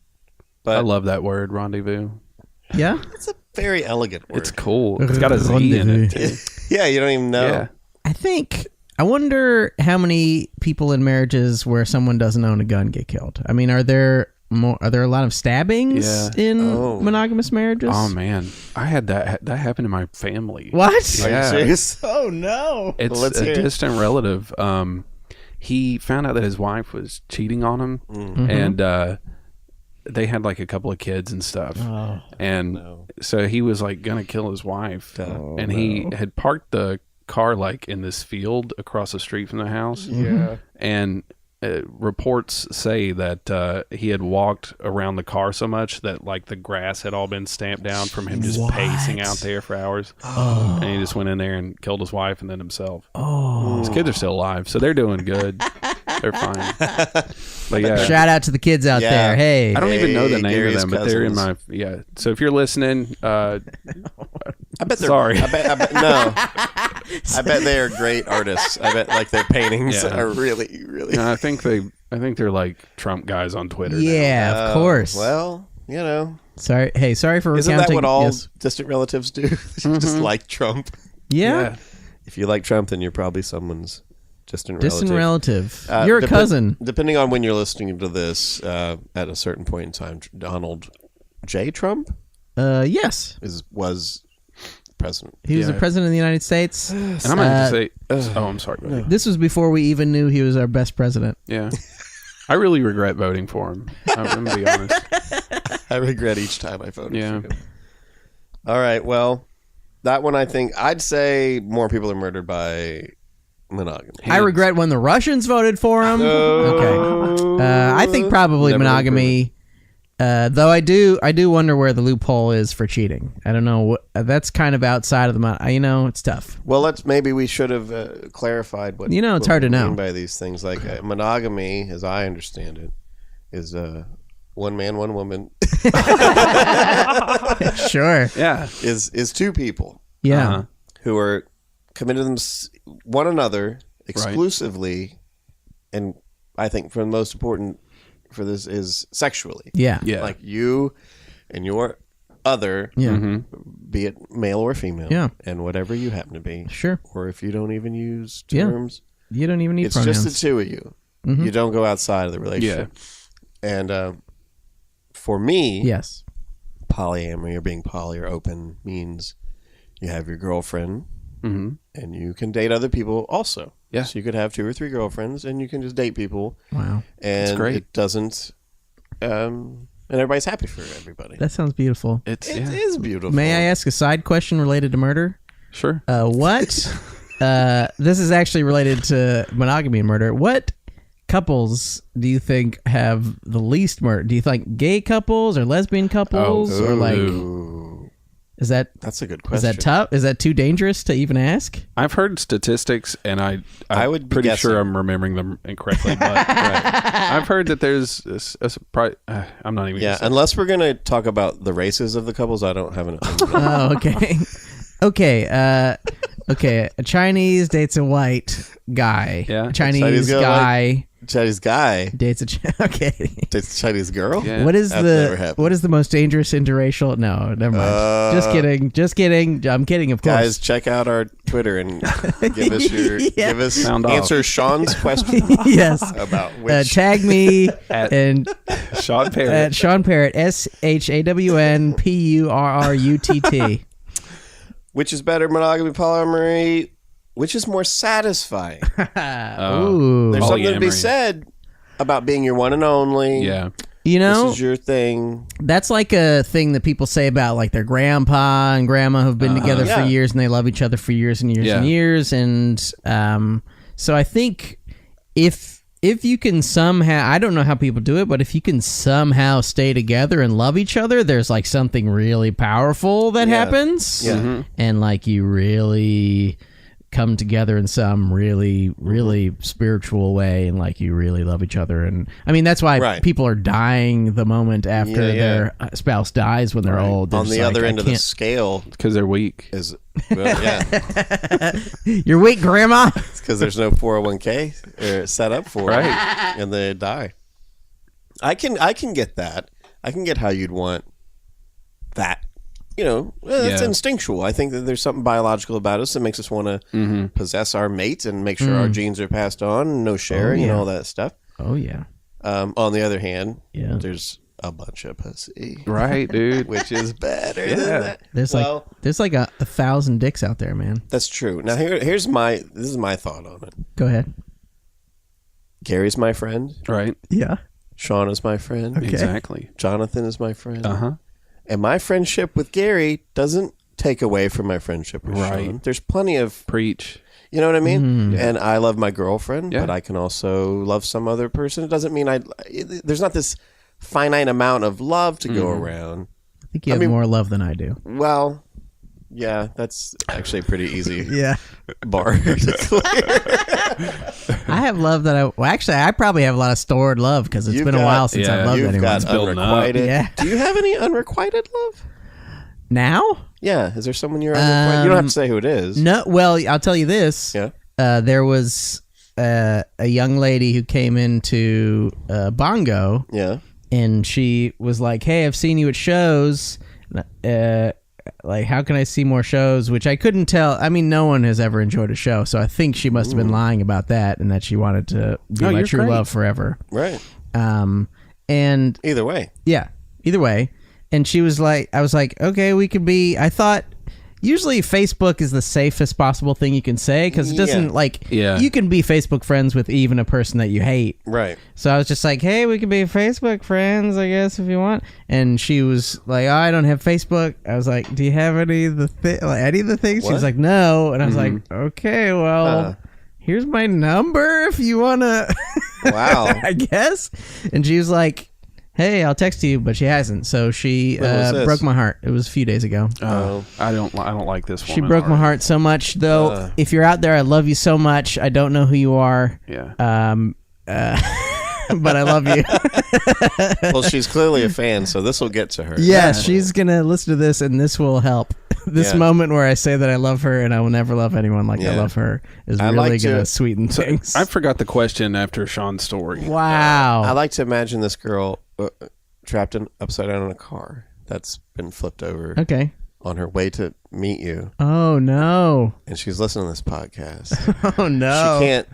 But I love that word, rendezvous. Yeah. it's a very elegant word. It's cool. It's got a Z in it, too. Yeah, you don't even know. Yeah. I wonder how many people in marriages where someone doesn't own a gun get killed. I mean, are there a lot of stabbings in monogamous marriages? Oh man, I had that happen in my family. What? Are you serious? Oh no. It's Let's a hear it. distant relative. He found out that his wife was cheating on him, and they had like a couple of kids and stuff. Oh, and so he was like gonna kill his wife. And he had parked the car like in this field across the street from the house. Yeah. And reports say that he had walked around the car so much that like the grass had all been stamped down from him just pacing out there for hours. And he just went in there and killed his wife and then himself. His kids are still alive, so they're doing good. They're fine. But yeah, shout out to the kids out there. Hey, I don't even know the name Gary's of them, but they're in my So if you're listening, I bet they're sorry. I bet no. I bet they are great artists. I bet like their paintings are really, really. No, I think they're like Trump guys on Twitter. yeah, now. of course. Well, you know, sorry. Hey, sorry for isn't recounting. that what all Yes. distant relatives do? Just like Trump. Yeah. If you like Trump, then you're probably someone's distant relative. You're a cousin. Depending on when you're listening to this, at a certain point in time, Donald J. Trump Yes. was president. He was the president of the United States. And I'm going to say, I'm sorry, buddy. This was before we even knew he was our best president. Yeah. I really regret voting for him. I'm going to be honest. I regret each time I voted Yeah. for him. All right, well, that one I'd say more people are murdered by monogamy. I regret when the Russians voted for him. Okay. I think probably Never monogamy. Though I do wonder where the loophole is for cheating. I don't know. That's kind of outside of the. It's tough. Well, maybe we should have clarified what it's what hard we to know mean by these things. Like monogamy, as I understand it, is one man, one woman. Sure. Yeah. Is two people. Yeah. Uh-huh. Who are committed to one another exclusively, and I think for the most important for this is sexually. Yeah. Yeah. Like you and your other, Yeah. be it male or female, Yeah. and whatever you happen to be. Sure. Or if you don't even use Yeah. terms, You don't even need it's pronouns. just the two of you. You don't go outside of the relationship. And for me, Yes. polyamory or being poly or open means you have your girlfriend and you can date other people also. Yeah. So you could have 2 or 3 girlfriends and you can just date people. Wow. And great. it doesn't, and everybody's happy for everybody. That sounds beautiful. It is beautiful. May I ask a side question related to murder? Sure. What? This is actually related to monogamy and murder. What couples do you think have the least murder? Do you think gay couples or lesbian couples or like? Ooh, Is that that's a good question. is that tough? Is that too dangerous to even ask? I've heard statistics, and I would be pretty guessing. sure I'm remembering them incorrectly. But I've heard that there's I'm not even. Yeah, gonna say. unless we're going to talk about the races of the couples, I don't have an opinion. Oh, okay. Okay. Okay. A Chinese dates a white guy. Yeah. A Chinese Chinese girl, guy Chinese guy dates a okay. dates a Chinese girl? Yeah. What is That's never happened. what is the most dangerous interracial? No, never mind. Just kidding. Just kidding. I'm kidding, of course. Guys, check out our Twitter and give us your Yeah. give us Sound off. answer Sean's question Yes. about which Tag me At- and Sean Perry. at Sean Parrott, SHAWNPURRUTT. which is better, monogamy, polyamory, which is more satisfying. Ooh. There's something to be Polyamory. said about being your one and only. Yeah. You know, This is your thing. that's like a thing that people say about like their grandpa and grandma who've been together for Yeah. years and they love each other for years and years Yeah. and years. And so I think if you can somehow, I don't know how people do it, but if you can somehow stay together and love each other, there's like something really powerful that Yeah. happens. Yeah. And like you really come together in some really, really spiritual way, and like you really love each other. And I mean, that's why Right. people are dying the moment after Yeah, their spouse dies when they're old. They're On just the like, other I end of the can't- scale Because they're weak. is, well, yeah, You're weak, grandma. it's because there's no 401k set up for it, Right. and they die. I can get that. I can get how you'd want that. It's Yeah. instinctual. I think that there's something biological about us that makes us want to possess our mate and make sure our genes are passed on, no sharing and all that stuff. Oh yeah. On the other hand, Yeah. there's a bunch of pussy, Right, dude. which is better than Yeah. that. There's Well, like a 1,000 dicks out there, man. that's true. Now this is my thought on it. Go ahead. Gary's my friend. Right. Yeah. Sean is my friend. Okay. Exactly. Jonathan is my friend. Uh-huh. And my friendship with Gary doesn't take away from my friendship with Sean. There's plenty of... Preach. You know what I mean? Mm. And I love my girlfriend, Yeah. but I can also love some other person. It doesn't mean there's not this finite amount of love to go around. I think you have more love than I do. Well, yeah, that's actually a pretty easy Yeah. bar to clear. I have love that I probably have a lot of stored love because it's You've been a got- while since I've loved You've anyone. got building up. unrequited. Yeah. Do you have any unrequited love? Now? Yeah. Is there someone you're unrequited? You don't have to say who it is. No. Well, I'll tell you this. Yeah. There was a young lady who came into Bongo, Yeah. and she was like, "Hey, I've seen you at shows. Like, how can I see more shows?" Which I couldn't tell. I mean, no one has ever enjoyed a show, so I think she must have been lying about that, and that she wanted to be my you're true great. love forever. Right. And Either way. yeah, either way. And she was like, I was like, okay, we could be. I thought usually Facebook is the safest possible thing you can say because it doesn't you can be Facebook friends with even a person that you hate. Right. So I was just like, hey, we could be Facebook friends, I guess, if you want. And she was like, oh, I don't have Facebook. I was like, do you have any of the things? She was like, no. And I was like, okay, well, here's my number if you want to. Wow. I guess. And she was like, hey, I'll text you, but she hasn't. So she broke my heart. It was a few days ago. I don't like this woman. She broke my heart so much, though. If you're out there, I love you so much. I don't know who you are. Yeah. But I love you. Well, she's clearly a fan, so this will get to her. Yes, she's going to listen to this, and this will help. This moment where I say that I love her and I will never love anyone like I love her is really going to sweeten things. I forgot the question after Sean's story. Wow. I like to imagine this girl trapped upside down in a car that's been flipped over Okay. on her way to meet you. Oh, no. And she's listening to this podcast. Oh, no. She can't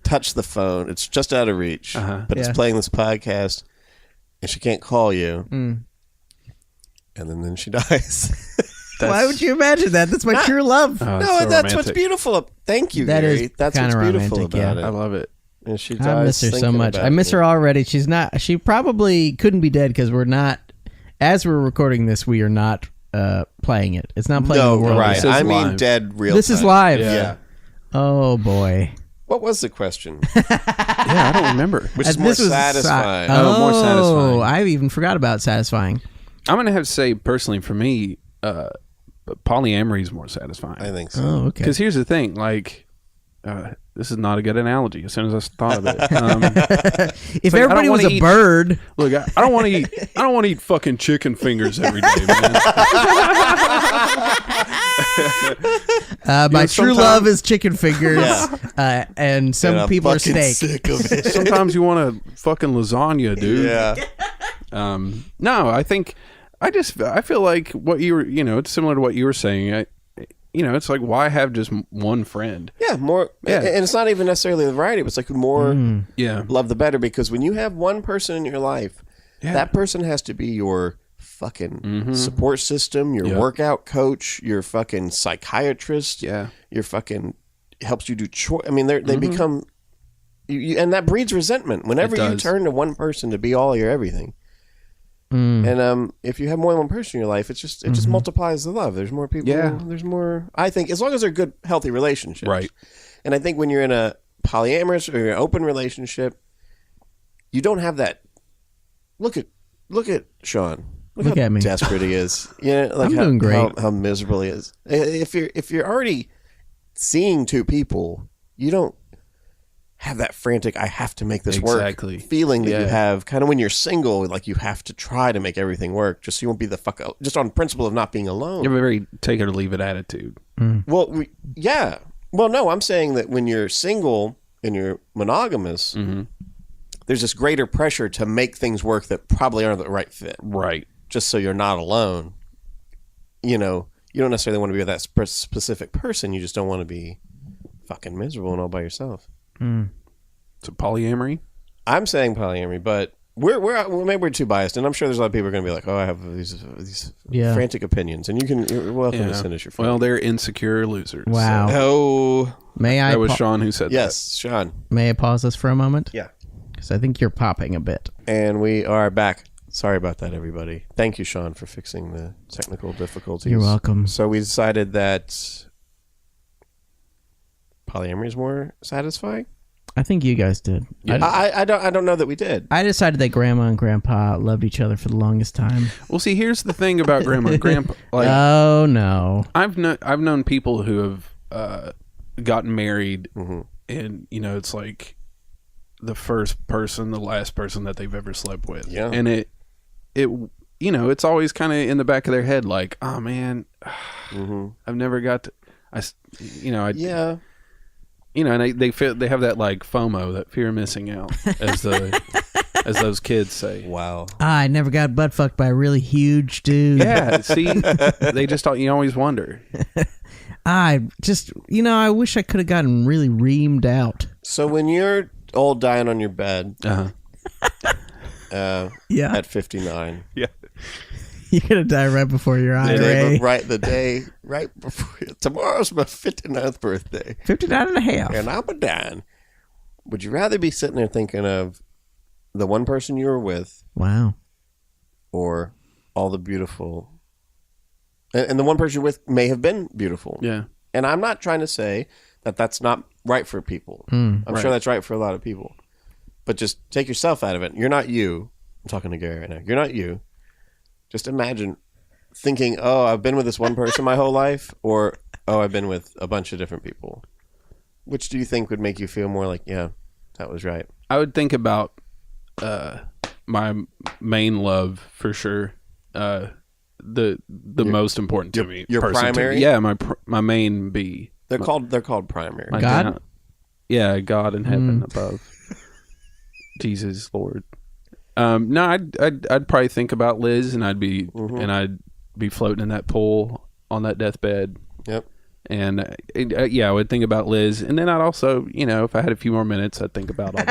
touch the phone. It's just out of reach. But it's playing this podcast, and she can't call you. And then she dies. Why would you imagine that? That's my true love. Oh, No, so that's romantic. what's beautiful. Thank you, That Gary. is That's what's kinda beautiful romantic, about yeah. it. I love it. And she I dies miss her so thinking much. about I miss me. her already. She probably couldn't be dead because we're not, as we're recording this, we are not playing it. It's not playing No, the world. right. This is I mean live. dead real This is time. live. Yeah. Oh, boy. What was the question? Yeah, I don't remember. Which is more This was satisfying? Oh, more satisfying. I even forgot about satisfying. I'm going to have to say, personally, for me, polyamory is more satisfying. I think so. Oh, okay. Because here's the thing, like, this is not a good analogy. As soon as I thought of it, If like, I everybody don't was wanna a eat- bird, look, I don't want to eat. I don't want to eat fucking chicken fingers every day, man. my true sometimes- love is chicken fingers, and some And I'm people are fucking steak. sick of it. Sometimes you want a fucking lasagna, dude. Yeah. No, I think I feel like what you were, it's similar to what you were saying. It's like, why have just one friend? Yeah, more. Yeah. And it's not even necessarily the variety. It's like the more Yeah. love, the better. Because when you have one person in your life, that person has to be your fucking support system, your workout coach, your fucking psychiatrist. Yeah. Your fucking helps you do I mean, they become, and that breeds resentment whenever you does. turn to one person to be all your everything. And if you have more than one person in your life, it just multiplies the love. There's more people. Yeah. There's more. I think as long as they're good, healthy relationships. Right. And I think when you're in a polyamorous or an open relationship, you don't have that. Look at Sean. Look how at me. desperate he is. Yeah, like I'm how, doing great. How miserable he is. If you're already seeing two people, you don't have that frantic I have to make this Exactly. work feeling that you Yeah. have kind of when you're single, like you have to try to make everything work just so you won't be the fuck out, just on principle of not being alone. You have a very take it or leave it attitude. Well, yeah. Well, no, I'm saying that when you're single and you're monogamous, there's this greater pressure to make things work that probably aren't the right fit, Right. just so you're not alone. You don't necessarily want to be with that specific person. You just don't want to be fucking miserable and all by yourself. So polyamory. I'm saying polyamory, but we're maybe we're too biased, and I'm sure there's a lot of people who are going to be like, "Oh, I have these frantic opinions," and you're welcome to send us your. Well, they're insecure losers. Wow. Oh, May I? That was Sean who said yes, Sean. May I pause this for a moment? Yeah. because I think you're popping a bit. And we are back. Sorry about that, everybody. Thank you, Sean, for fixing the technical difficulties. You're welcome. So we decided that polyamory is more satisfying. I think you guys did. Yeah. I don't know that we did. I decided that Grandma and Grandpa loved each other for the longest time. Well, see, here's the thing about Grandma and Grandpa. Like, oh no, I've known people who have gotten married, and it's like the first person, the last person that they've ever slept with. Yeah, and it it's always kind of in the back of their head, like, oh man, I've never got to. Yeah. And they feel they have that like FOMO, that fear of missing out, as those kids say. Wow. I never got butt fucked by a really huge dude. Yeah, see, they just you always wonder. I just, I wish I could have gotten really reamed out. So when you're old, dying on your bed, Yeah, at 59, Yeah, you're gonna die right before your IRA. the day right before tomorrow's my 59th birthday, 59 and a half. and I'm a dying. Would you rather be sitting there thinking of the one person you were with, Wow. or all the beautiful, and the one person you're with may have been beautiful. yeah. And I'm not trying to say that that's not right for people. I'm sure that's right for a lot of people. But just take yourself out of it. You're not you. I'm talking to Gary right now. You're not you. Just imagine thinking, oh, I've been with this one person my whole life, or, oh, I've been with a bunch of different people. Which do you think would make you feel more like, yeah, that was right? I would think about my main love for sure. The most important to me. Your person primary? Yeah, my main B. They're called primary. My God? down- yeah, God in heaven above. Jesus Lord. No, I'd probably think about Liz, and I'd be floating in that pool on that deathbed. Yep. And I would think about Liz, and then I'd also, if I had a few more minutes, I'd think about all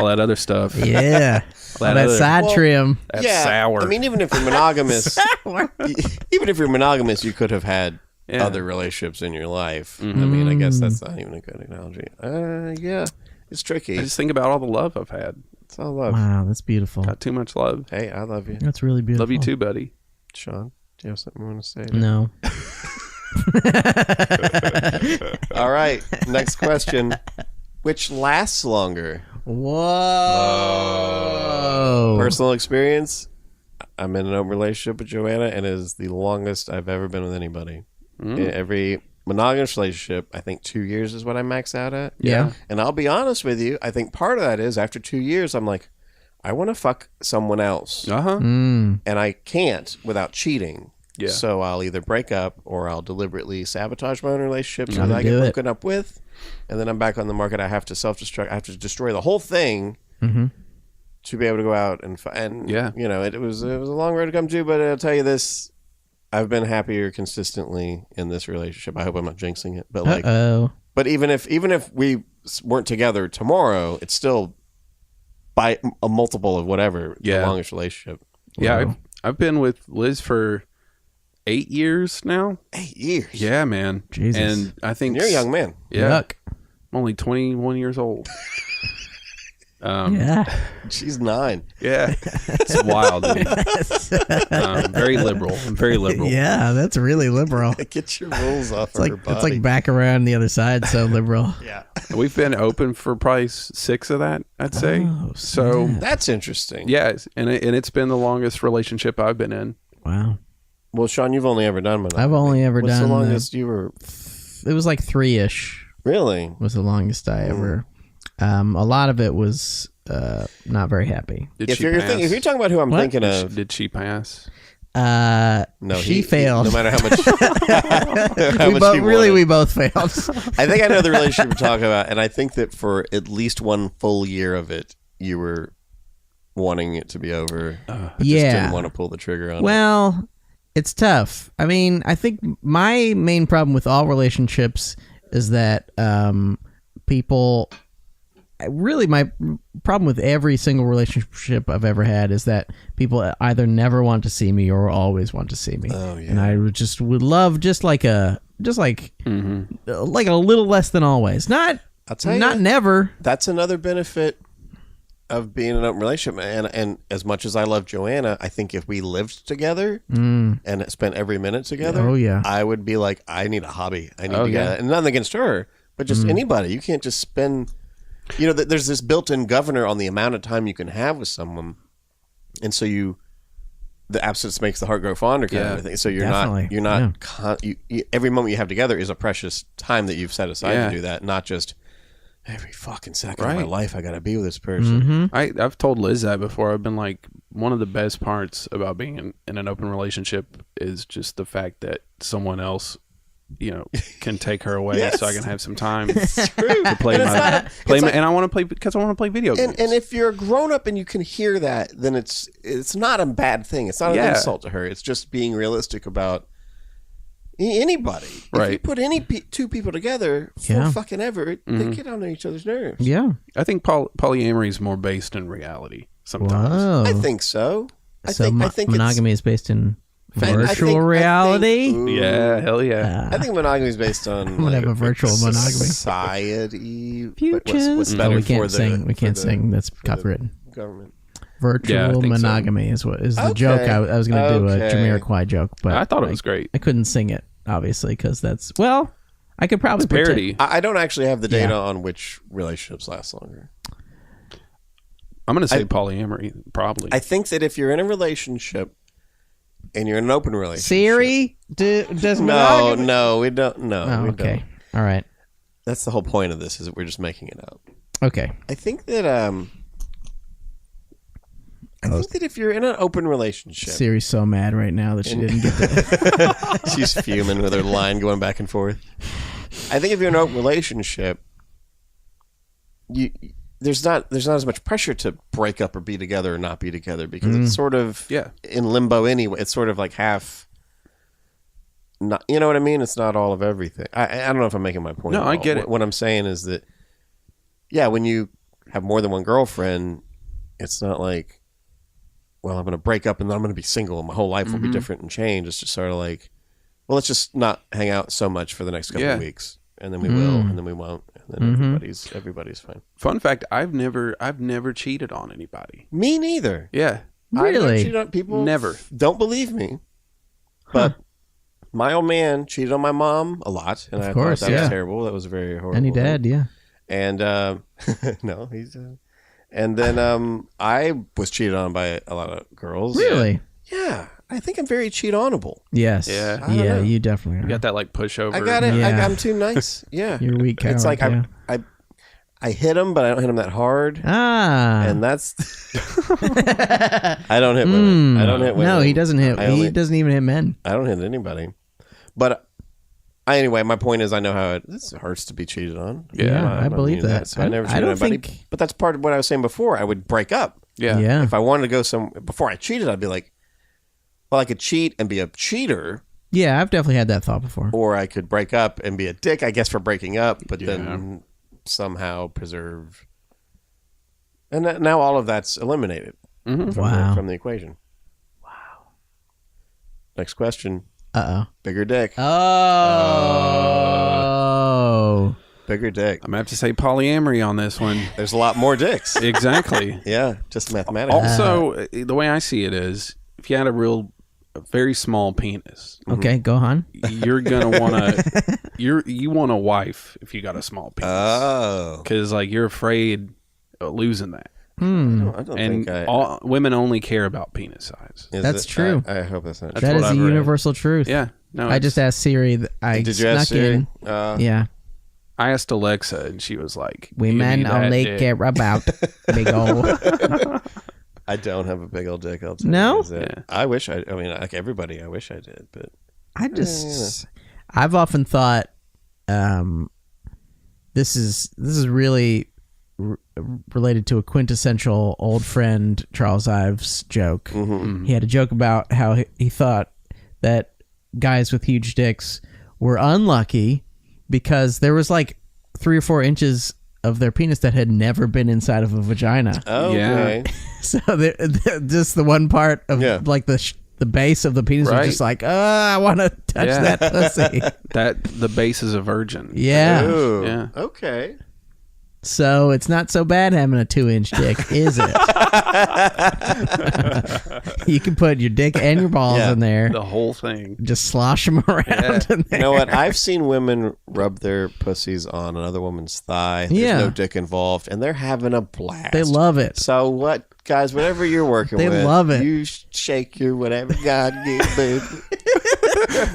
that other stuff. Yeah. All that side trim. That's sour. I mean, even if you're monogamous, you could have had other relationships in your life. I mean, I guess that's not even a good analogy. Yeah, it's tricky. I just think about all the love I've had. It's all love. Wow, that's beautiful. Got too much love. Hey, I love you. That's really beautiful. Love you too, buddy. Sean, do you have something you want to say? No. All right, next question. Which lasts longer? Whoa. Personal experience, I'm in an open relationship with Joanna, and it is the longest I've ever been with anybody. In every monogamous relationship, I think 2 years is what I max out at. Yeah. And I'll be honest with you, I think part of that is after 2 years, I'm like, I want to fuck someone else. And I can't without cheating. Yeah. So I'll either break up or I'll deliberately sabotage my own relationship so that I do get it. broken up with. And then I'm back on the market. I have to self-destruct. I have to destroy the whole thing to be able to go out and it was a long road to come to, but I'll tell you this, I've been happier consistently in this relationship. I hope I'm not jinxing it, but but even if we weren't together tomorrow, it's still by a multiple of whatever the longest relationship. Yeah, Wow. I've been with Liz for 8 years now. 8 years. Yeah, man. Jesus. And I think You're a young man. Yeah, Yuck. I'm only 21 years old. Yeah. She's 9. Yeah, it's wild. Dude. Very liberal. I'm very liberal. Yeah, that's really liberal. Get your rules off of her body. It's like back around the other side, so liberal. Yeah. We've been open for probably 6 of that, I'd say. Oh, so That's interesting. yeah, and it's been the longest relationship I've been in. Wow. Well, Sean, you've only ever done monogamy. I've only ever What's done the longest you were? It was like 3-ish Really? was the longest I ever. A lot of it was not very happy. Did If she you're pass? if you're talking about who I'm What? thinking of, Did she pass? no, she failed. no matter how much, how we much both he really wanted. we both failed. I think I know the relationship we're talking about, and I think that for at least one full year of it, you were wanting it to be over. But just Yeah. didn't want to pull the trigger on it. Well, it's tough. I mean, I think my main problem with all relationships is that people. Really, my problem with every single relationship I've ever had is that people either never want to see me or always want to see me. Oh, yeah. And I would love just like a little less than always. Not I'll tell you, not never. that's another benefit being in an open relationship, and as much as I love Joanna, I think if we lived together and spent every minute together, I would be like, I need a hobby. I need to get, and nothing against her, but just anybody. You can't just spend, there's this built-in governor on the amount of time you can have with someone, and so the absence makes the heart grow fonder kind of thing. So you're not every moment you have together is a precious time that you've set aside to do that, not just every fucking second of my life I gotta be with this person. I've told Liz that before. I've been like, one of the best parts about being in an open relationship is just the fact that someone else, can take her away so I can have some time to play and I want to play because I want to play video games. And if you're a grown up and you can hear that, then it's not a bad thing. It's not an insult to her. It's just being realistic about anybody. Right. If you put two people together for fucking ever, they get on each other's nerves. Yeah. I think polyamory is more based in reality sometimes. Whoa. I think so. I think monogamy is based in virtual reality. Yeah, hell yeah. I think monogamy is based on I'm gonna have a virtual monogamy. Society. Futures. What's better we can't for sing. We can't sing. That's copywritten. Government. Virtual monogamy is the joke. I was going to do a Jamiroquai joke, but I thought it was great. I couldn't sing it, obviously, because I could probably parody. I don't actually have the data on which relationships last longer. I'm going to say polyamory, probably. I think that if you're in a relationship and you're in an open relationship, Siri, does monogamy? No, we don't. No, we don't. All right. That's the whole point of this, is that we're just making it up. Okay. I think that if you're in an open relationship, Siri's so mad right now that she didn't get that. She's fuming with her line going back and forth. I think if you're in an open relationship, there's not as much pressure to break up or be together or not be together, because it's sort of in limbo anyway. It's sort of like half. Not, you know what I mean? It's not all of everything. I don't know if I'm making my point. No, I get it. What I'm saying is that, when you have more than one girlfriend, it's not like, well, I'm going to break up and then I'm going to be single and my whole life will be different and change. It's just sort of like, well, let's just not hang out so much for the next couple of weeks, and then we will, and then we won't, and then everybody's fine. Fun fact: I've never cheated on anybody. Me neither. Yeah, really? I've never cheated on people. Never. Don't believe me, but my old man cheated on my mom a lot, and I thought that was terrible. That was very horrible. Any dad, and no, he's. And then I was cheated on by a lot of girls. Really? Yeah. I think I'm very cheat-onable. Yes. Yeah. Yeah, you definitely are. You got that like pushover. I got it. Yeah. I'm too nice. Yeah. You're weak coward. It's like I hit him, but I don't hit him that hard. And that's... I don't hit women. I don't hit women. No, he doesn't hit. He doesn't even hit men. I don't hit anybody. But... Anyway, my point is, I know how it hurts to be cheated on. Yeah, I believe that. So I never cheated on anybody. But that's part of what I was saying before. I would break up. Yeah. If I wanted to go before I cheated, I'd be like, well, I could cheat and be a cheater. Yeah, I've definitely had that thought before. Or I could break up and be a dick, I guess, for breaking up, but then somehow preserve. And now all of that's eliminated from the equation. Wow. Next question. Uh-oh. Bigger dick. Oh. Bigger dick. I'm going to have to say polyamory on this one. There's a lot more dicks. Exactly. Yeah, just mathematics. Also, the way I see it is, if you had a very small penis. Okay, go on. You're going to want to... You want a wife if you got a small penis. Oh. Because, you're afraid of losing that. I don't think women only care about penis size. That's true. I hope that's not true. That is a universal truth. Yeah. No, I just asked Siri. Did you ask Siri? Yeah. I asked Alexa, and she was like, "Women only care about big old." I don't have a big old dick. I'll tell no. You I wish I mean, like everybody, I wish I did, but I've often thought, this is really related to a quintessential old friend Charles Ives joke. He had a joke about how he thought that guys with huge dicks were unlucky because there was 3 or 4 inches of their penis that had never been inside of a vagina. Okay. So just the one part of the base of the penis was just I want to touch that pussy. The base is a virgin. Yeah. Ooh. Yeah. Okay. So it's not so bad having a 2-inch dick, is it? You can put your dick and your balls in there. The whole thing. Just slosh them around in there. You know what? I've seen women rub their pussies on another woman's thigh. There's no dick involved, and they're having a blast. They love it. So what, guys, whatever you're working with, they love it. You shake your whatever God gives, baby.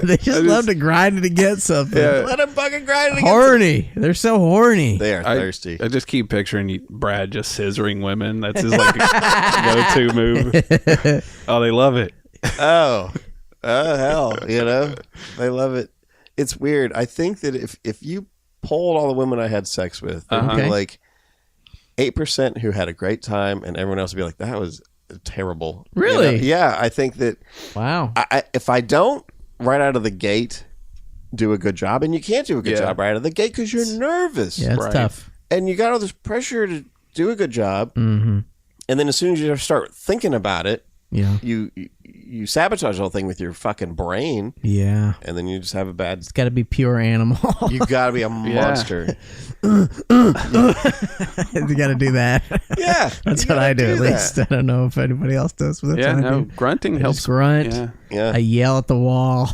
They just love to grind it against something. Yeah. Let them fucking grind it against Horny. They're so horny. They are thirsty. I just keep picturing Brad just scissoring women. That's his like go-to move. Oh, they love it. Oh, hell, they love it. It's weird. I think that if you polled all the women I had sex with, there'd be like 8% who had a great time, and everyone else would be like, that was terrible. Really? Yeah, I think that. Wow. If I don't right out of the gate do a good job, and you can't do a good job right out of the gate because you're nervous. Yeah, it's tough. And you got all this pressure to do a good job, and then as soon as you start thinking about it, you sabotage the whole thing with your fucking brain. Yeah. And then you just have a bad. It's got to be pure animal. You got to be a monster. You got to do that. Yeah. That's what I do, at least. I don't know if anybody else does. But that's what I do. Grunting helps. Just grunt. Yeah. I yell at the wall.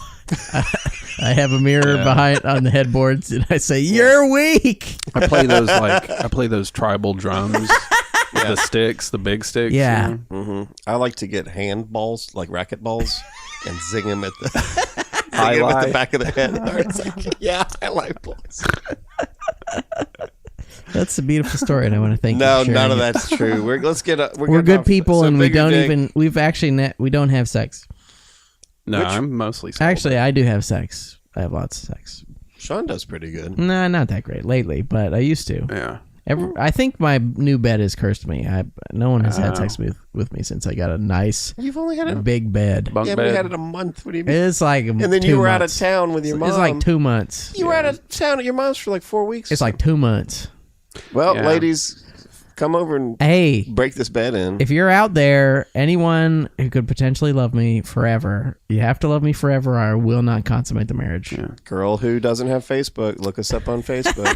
I have a mirror behind on the headboards, and I say, "You're weak." I play those tribal drums. The sticks, the big sticks. Yeah. I like to get hand balls, like racket balls, and zing them at the back of the head. It's like, highlight balls. That's a beautiful story, and I want to thank you. No, for none of sharing it. that's true. We're good people, and we don't have sex. No, I'm mostly celibate. Actually, I do have sex. I have lots of sex. Sean does pretty good. No, not that great lately, but I used to. Yeah. I think my new bed has cursed me. No one has had sex with me since I got a nice. You've only had a big bed. Bunk we bed. had it a month. What do you mean? It's like, and then you were out of town with your mom. It's like 2 months. You were out of town at your mom's for like 4 weeks. It's like 2 months. Well, ladies, come over and break this bed in. If you're out there, anyone who could potentially love me forever, you have to love me forever, or I will not consummate the marriage. Yeah. Girl who doesn't have Facebook, look us up on Facebook.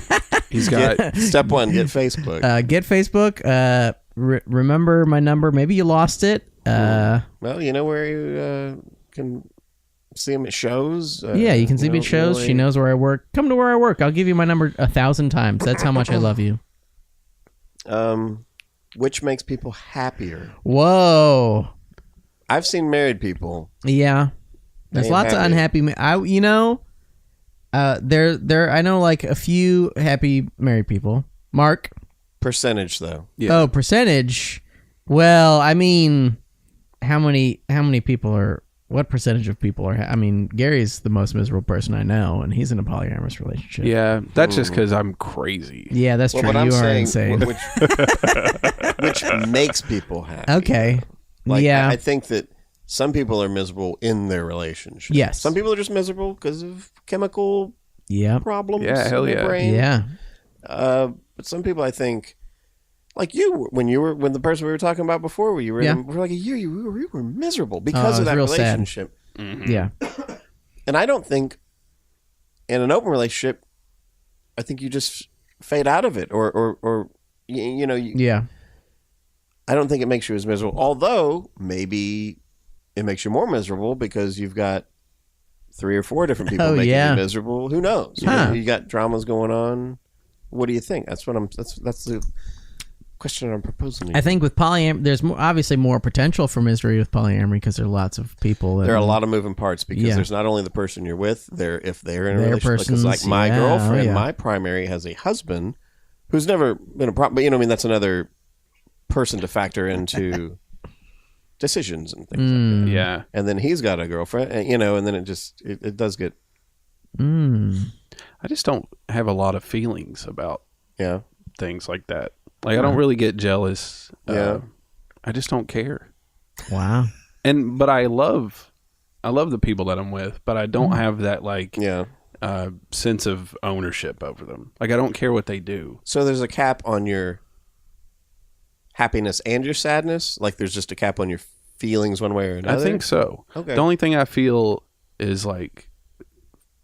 He's got step 1, get Facebook. Get Facebook. Remember my number. Maybe you lost it. Well, you know where you can see him at shows. Yeah, you can see me at shows. Really. She knows where I work. Come to where I work. I'll give you my number 1,000 times. That's how much I love you. Which makes people happier? Whoa. I've seen married people. Yeah. There's ain't lots of happy. unhappy. I know like a few happy married people. Mark. Percentage though. Yeah. Oh, percentage. Well, I mean, how many people are? What percentage of people are? I mean, Gary's the most miserable person I know, and he's in a polyamorous relationship. Yeah, that's just because I'm crazy. Yeah, that's true. What You I'm are saying, insane. which makes people happy. Okay. Like, yeah. I think that some people are miserable in their relationship. Yes. Some people are just miserable because of chemical problems. Yeah, hell in their yeah. brain. Yeah. But some people, I think, like you, when the person we were talking about before, where you were for like a year, you were miserable because of that relationship. Mm-hmm. Yeah. And I don't think in an open relationship, I think you just fade out of it, or Yeah. I don't think it makes you as miserable. Although maybe it makes you more miserable because you've got 3 or 4 different people making you miserable. Who knows? You got dramas going on. What do you think? That's the question I'm proposing to you. I think with polyamory, there's obviously more potential for misery with polyamory because there are lots of people. There are a lot of moving parts because there's not only the person you're with. If they're in a relationship, because like my girlfriend, my primary has a husband who's never been a problem. But that's another person to factor into decisions and things like that. Yeah. And then he's got a girlfriend, and then it does get. I just don't have a lot of feelings about things like that. Like, I don't really get jealous. Yeah. I just don't care. Wow. But I love the people that I'm with, but I don't have that sense of ownership over them. Like, I don't care what they do. So there's a cap on your happiness and your sadness? Like, there's just a cap on your feelings one way or another? I think so. Okay. The only thing I feel is like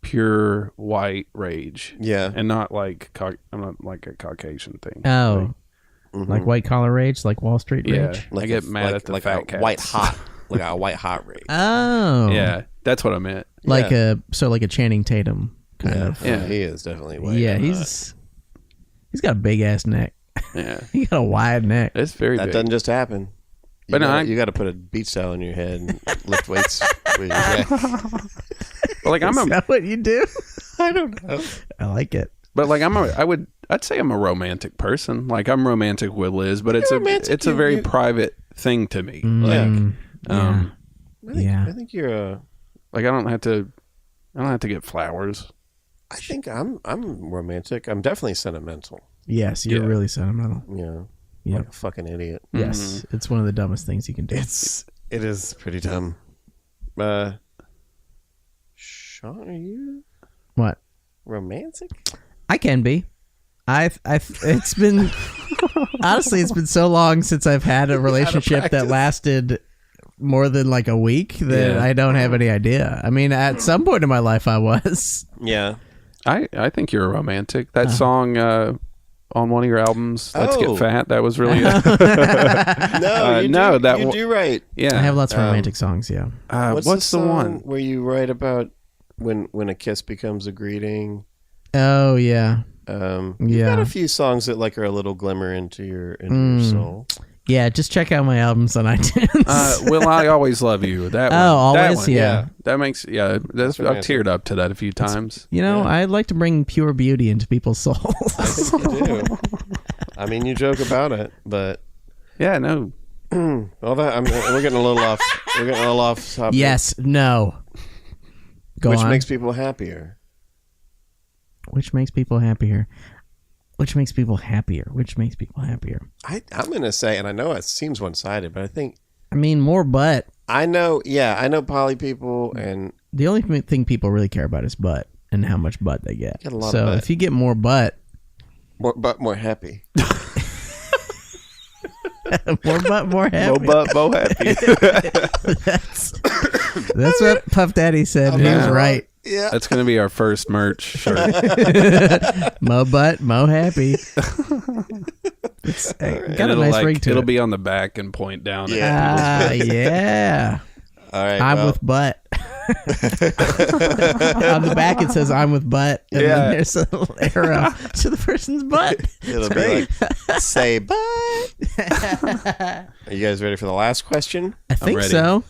pure white rage. Yeah. And not like I'm not like a Caucasian thing. Oh, like white collar rage, like Wall Street Yeah. rage. I get mad at the fat cats. White hot, like a white hot rage. Oh, Yeah, that's what I meant. like a Channing Tatum kind of. Yeah, he is definitely white. Yeah, he's got a big ass neck. Yeah. He got a wide neck. It's very that big. doesn't just happen. But You got to put a beach towel on your head and lift weights. With your neck. But like Is that what you do? I don't know. I like it. But like I'd say I'm a romantic person. Like I'm romantic with Liz, but it's a very private thing to me. Like Yeah. I think you're a. like I don't have to get flowers. I think I'm romantic. I'm definitely sentimental. Yes, you're Yeah. really sentimental. Yeah. Yep. Like a fucking idiot. Yes, it's one of the dumbest things you can do. It is pretty dumb. Sean, are you What? romantic? I can be. It's been honestly, it's been so long since I've had a relationship that lasted more than like a week that I don't have any idea. I mean, at some point in my life, I was. Yeah. I think you're a romantic. That song on one of your albums, Let's Get Fat, that was really No, that you do right. yeah. I have lots of romantic songs. Yeah. What's the song one? where you write about when a kiss becomes a greeting? Oh yeah. You've got a few songs that like are a little glimmer into your soul. Yeah, just check out my albums on iTunes. Will I Always Love You? That one. Always, that one. yeah. That makes I've teared up to that a few times. You know, I like to bring pure beauty into people's souls. I think you do. I mean, you joke about it, but Yeah, no. all that we're getting a little off. We're getting a little off topic. Yes, no. Which on. makes people happier. Which makes people happier. Which makes people happier. Which makes people happier. I'm gonna say, and I know it seems one-sided, but I think I mean, more butt. I know poly people, and The only thing people really care about is butt and how much butt they get. Get a lot so of butt. if you get more butt, more happy. more butt, more happy. Mo happy. That's what Puff Daddy said. He was right. Yeah. That's going to be our first merch shirt. Mo butt, mo happy. It's got a nice ring to it. It'll be on the back and point down. Yeah. Yeah. All right. I'm with butt. On the back it says I'm with butt. And then there's a little arrow to the person's butt. It'll be like, say butt. Are you guys ready for the last question? I think ready. so.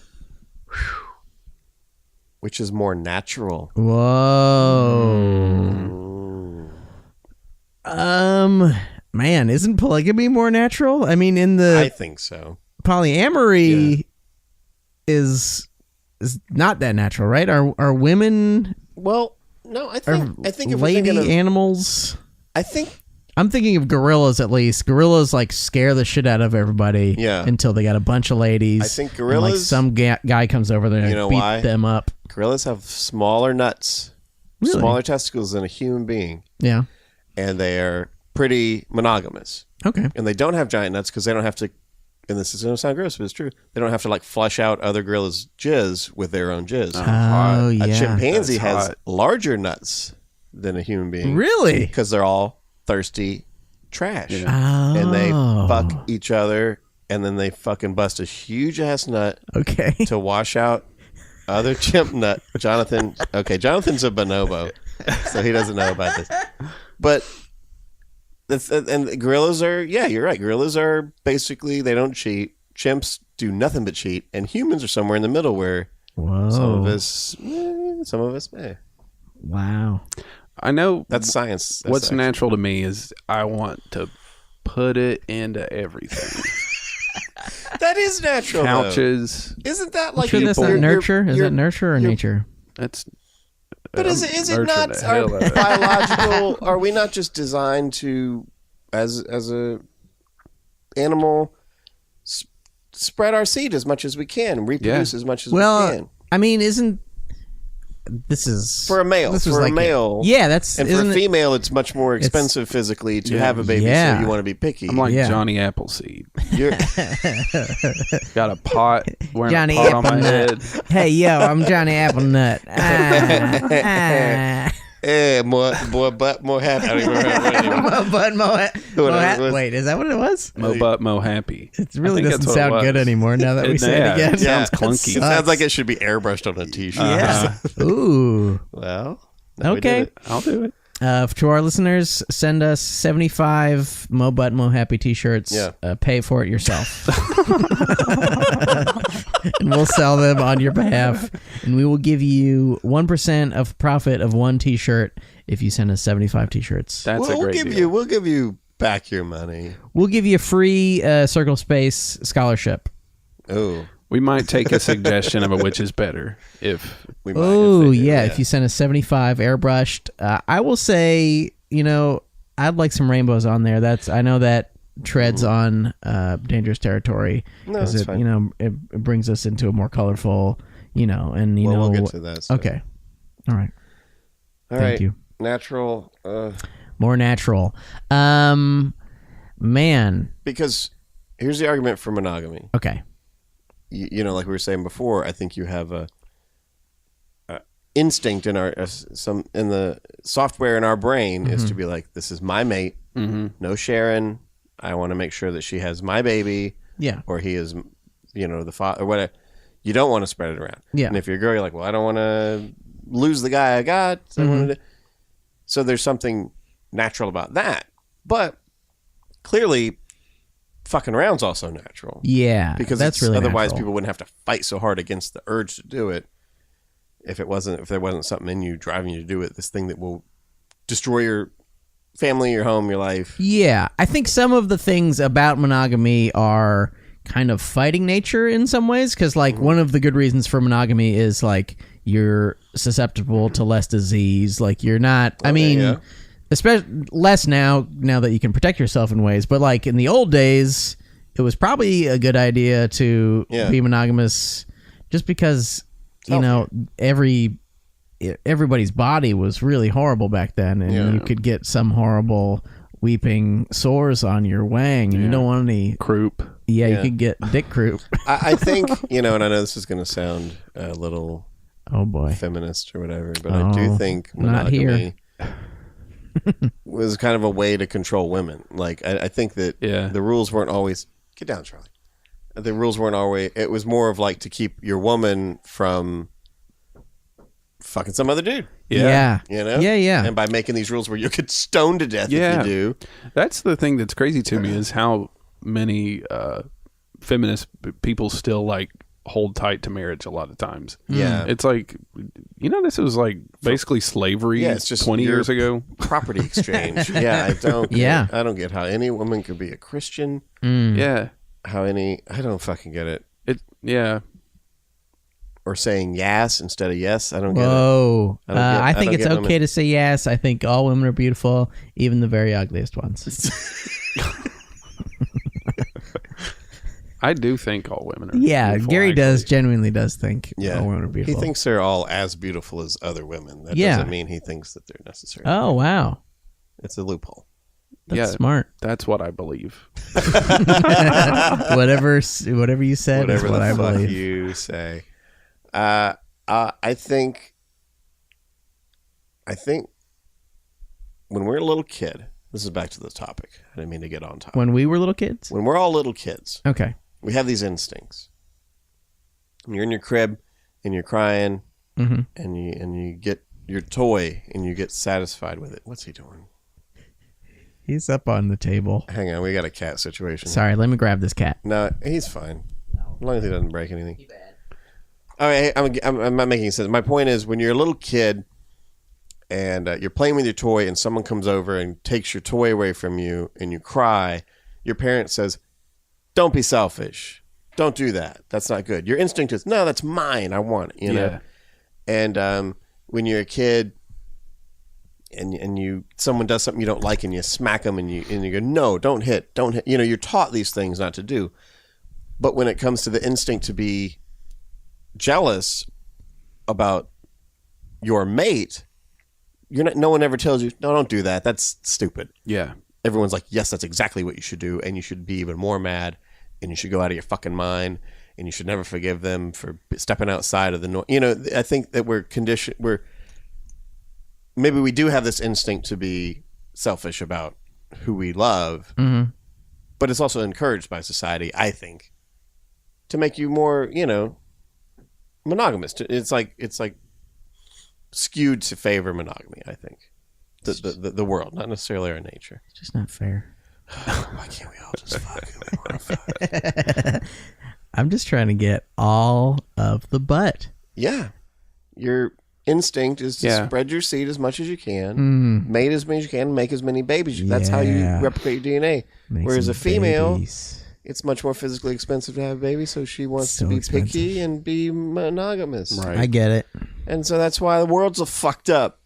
Which is more natural? Whoa. Man, isn't polygamy more natural? I mean, in the I think so. polyamory is not that natural, right? Are women Well, no, I think if we're lady thinking of, animals? I think I'm thinking of gorillas at least. Gorillas like scare the shit out of everybody until they got a bunch of ladies. I think and, gorillas. like some guy comes over there and beat why? them up. Gorillas have smaller nuts, Really? smaller testicles than a human being, Yeah. and they are pretty monogamous. Okay. And they don't have giant nuts because they don't have to. And this is going to sound gross, but it's true. They don't have to like flush out other gorillas' jizz with their own jizz. Oh, yeah. A chimpanzee That's has hot. larger nuts than a human being. Really? Because they're all thirsty trash. Oh. And they fuck each other, and then they fucking bust a huge ass nut Okay. to wash out other chimp nut. Jonathan's a bonobo, so he doesn't know about this. But and gorillas are, you're right. Gorillas are basically, they don't cheat. Chimps do nothing but cheat, and humans are somewhere in the middle where Whoa. some of us may. Wow. I know That's science. That's what's actually- natural to me is I want to put it into everything. That is natural. Couches. Though. Isn't that I'm like sure that's not you're- nurture? Is you're- that nurture or nature? That's. But is it nurture not the our hell out of it. biological? Are we not just designed to, as a animal, spread our seed as much as we can, reproduce as much as we Well, can? I mean, isn't this is for a male. This was for like a male, yeah, that's and for a female, it's much more expensive physically to have a baby. Yeah. So you want to be picky. I'm like Yeah. Johnny Appleseed. You're, Got a pot, wearing Johnny a pot on my Applenut. head. Hey, yo, I'm Johnny Applenut. more butt, more happy. I don't even remember what it was. Wait, is that what it was? Mo butt, mo happy. It really I think doesn't that's what it sound was. good anymore now that we say Yeah, it again. it sounds clunky. It sounds like it should be airbrushed on a t-shirt. Yeah. Ooh. Well, now we Okay. did it. I'll do it. To our listeners, send us 75 Mo Butt Mo Happy t-shirts. Yeah. Pay for it yourself. And we'll sell them on your behalf. And we will give you 1% of profit of one t-shirt if you send us 75 t-shirts. That's a great deal. We'll give you back your money. We'll give you a free Circle Space scholarship. Oh, We might take a suggestion of a which is better if we might. Oh, if they do, yeah. If you send us 75 airbrushed, I will say, I'd like some rainbows on there. I know that treads on dangerous territory No, because that's it, fine. it brings us into a more colorful, and We'll get to that. So. Okay. All right. All Thank right. you. Natural. More natural. Man. Because here's the argument for monogamy. Okay. Like we were saying before, I think you have a instinct in in the software in our brain is to be like, this is my mate, no sharing. I want to make sure that she has my baby, Yeah. or he is, the father or whatever. You don't want to spread it around. Yeah. And if you're a girl, you're like, well, I don't want to lose the guy I got. So there's something natural about that, but clearly, fucking around's also natural. Yeah. Because that's really otherwise natural. people wouldn't have to fight so hard against the urge to do it if there wasn't something in you driving you to do it, this thing that will destroy your family, your home, your life. Yeah. I think some of the things about monogamy are kind of fighting nature in some ways because one of the good reasons for monogamy is you're susceptible to less disease. You're not, especially less now that you can protect yourself in ways, but in the old days, it was probably a good idea to be monogamous just because, everybody's body was really horrible back then and you could get some horrible weeping sores on your wang and you don't want any croup. Yeah, you could get dick croup. I think, and I know this is going to sound a little Oh boy. feminist or whatever, but I do think not monogamy was kind of a way to control women. I think that the rules weren't always... Get down, Charlie. The rules weren't always... It was more of to keep your woman from fucking some other dude. Yeah. Yeah. And by making these rules where you get stoned to death if you do. That's the thing that's crazy to me is how many feminist people still hold tight to marriage a lot of times. Yeah. It's this was basically slavery it's just 20 years ago. Property exchange. I don't get how any woman could be a Christian. Yeah. I don't fucking get it. Yeah. Or saying yes instead of yes. I don't get Whoa. it. I think it's okay women. to say yes. I think all women are beautiful, even the very ugliest ones. I do think all women are Yeah, beautiful, Gary actually. genuinely does think Yeah. all women are beautiful. He thinks they're all as beautiful as other women. That doesn't mean he thinks that they're necessary. Oh, wow. It's a loophole. That's smart. That's what I believe. Whatever you said Whatever is what the I fuck believe. you say. I think when we're a little kid, this is back to the topic. I didn't mean to get on topic. When we were little kids? When we're all little kids, Okay. we have these instincts. You're in your crib and you're crying, and you get your toy and you get satisfied with it. What's he doing? He's up on the table. Hang on, we got a cat situation. Sorry, let me grab this cat. No, he's fine. As long as he doesn't break anything. All right, I'm not making sense. My point is, when you're a little kid and you're playing with your toy and someone comes over and takes your toy away from you and you cry, your parent says, don't be selfish. Don't do that. That's not good. Your instinct is, no, that's mine. I want it. You know? And when you're a kid and someone does something you don't like and you smack them and you go, no, don't hit. You're taught these things not to do. But when it comes to the instinct to be jealous about your mate, no one ever tells you, no, don't do that. That's stupid. Yeah. Everyone's like, yes, that's exactly what you should do, and you should be even more mad, and you should go out of your fucking mind, and you should never forgive them for stepping outside of the norm. I think that maybe we do have this instinct to be selfish about who we love, but it's also encouraged by society, I think, to make you more, monogamous. It's like skewed to favor monogamy, I think. The world, not necessarily our nature. It's just not fair. Why can't we all just fuck who we want to fuck? I'm just trying to get all of the butt. Yeah. Your instinct is to spread your seed as much as you can, mate as many as you can, make as many babies. That's how you replicate your DNA. Whereas a female, it's much more physically expensive to have a baby, so she wants to be picky and be monogamous. Right. I get it. And so that's why the world's so fucked up.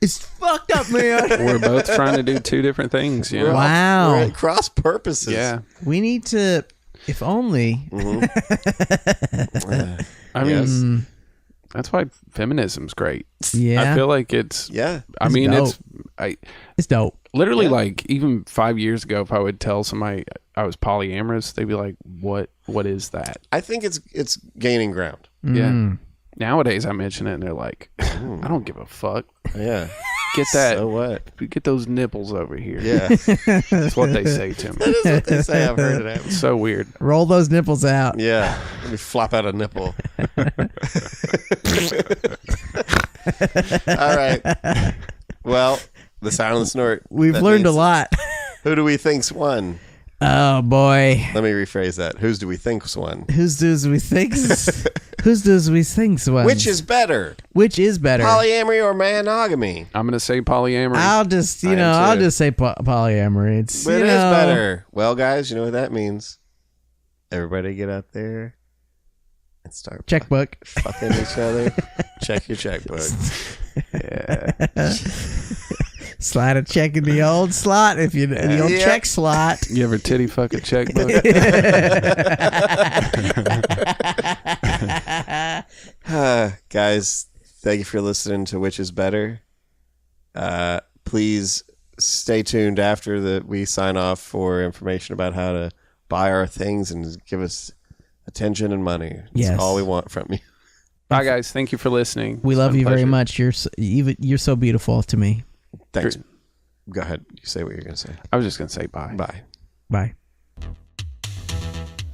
It's fucked up, man. We're both trying to do two different things. You know? Wow. We're at cross purposes. Yeah. We need to, if only. I mean, that's why feminism's great. Yeah. I feel like it's. Yeah. I mean, dope. It's dope. Literally, like, even 5 years ago, if I would tell somebody I was polyamorous, they'd be like, "What is that?" I think it's gaining ground. Yeah. Nowadays, I mention it, and they're like, "I don't give a fuck." Yeah. Get that. So what? Get those nipples over here. Yeah. That's what they say to me. That is what they say. I've heard it happen. It's so weird. Roll those nipples out. Yeah. Let me flop out a nipple. All right. Well, the sound of the snort. We've learned a lot. Who do we think's won? Oh, boy. Let me rephrase that. Whose do we think's won? Whose does we think's won? Which is better? Which is better? Polyamory or monogamy? I'm going to say polyamory. I'll just, I'll just say polyamory. It is better. Well, guys, you know what that means. Everybody get out there and start checkbook. Fucking each other. Check your checkbook. Yeah. Slide a check in the old slot if you the old check slot. You ever titty fuck a checkbook? Guys, thank you for listening to Which is Better. Please stay tuned after we sign off for information about how to buy our things and give us attention and money. That's all we want from you. Bye, guys. Thank you for listening. We love you very much. You're so beautiful to me. Thanks. Go ahead. You say what you're going to say. I was just going to say bye. Bye. Bye.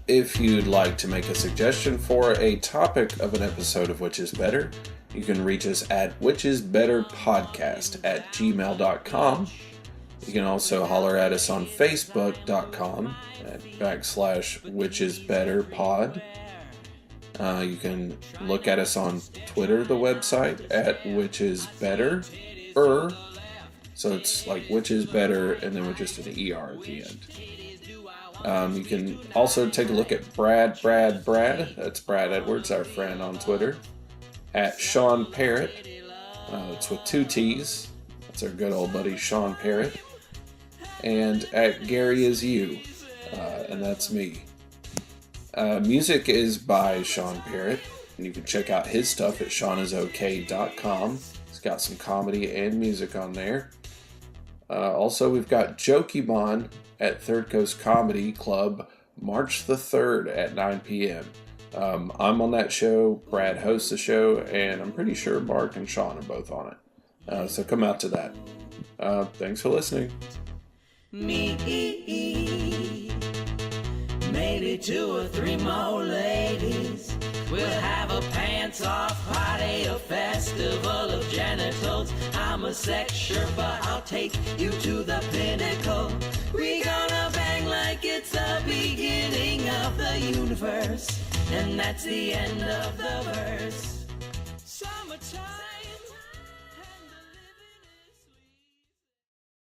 If you'd like to make a suggestion for a topic of an episode of Which is Better, you can reach us at whichisbetterpodcast@gmail.com. You can also holler at us on facebook.com /whichisbetterpod. You can look at us on Twitter, the website, at whichisbetter. So it's like which is better, and then with just an ER at the end. You can also take a look at Brad. That's Brad Edwards, our friend on Twitter. At Sean Parrott. It's with 2 T's. That's our good old buddy Sean Parrott. And at Gary Is You. And that's me. Music is by Sean Parrott. And you can check out his stuff at SeanIsOK.com. He's got some comedy and music on there. Also, we've got Jokimon at Third Coast Comedy Club, March the 3rd at 9 p.m. I'm on that show, Brad hosts the show, and I'm pretty sure Mark and Sean are both on it. So come out to that. Thanks for listening. Me, maybe 2 or 3 more ladies. We'll have a pants-off party, a festival of genitals. I'm a sexer, but I'll take you to the pinnacle. We gonna bang like it's the beginning of the universe, and that's the end of the verse. Summertime.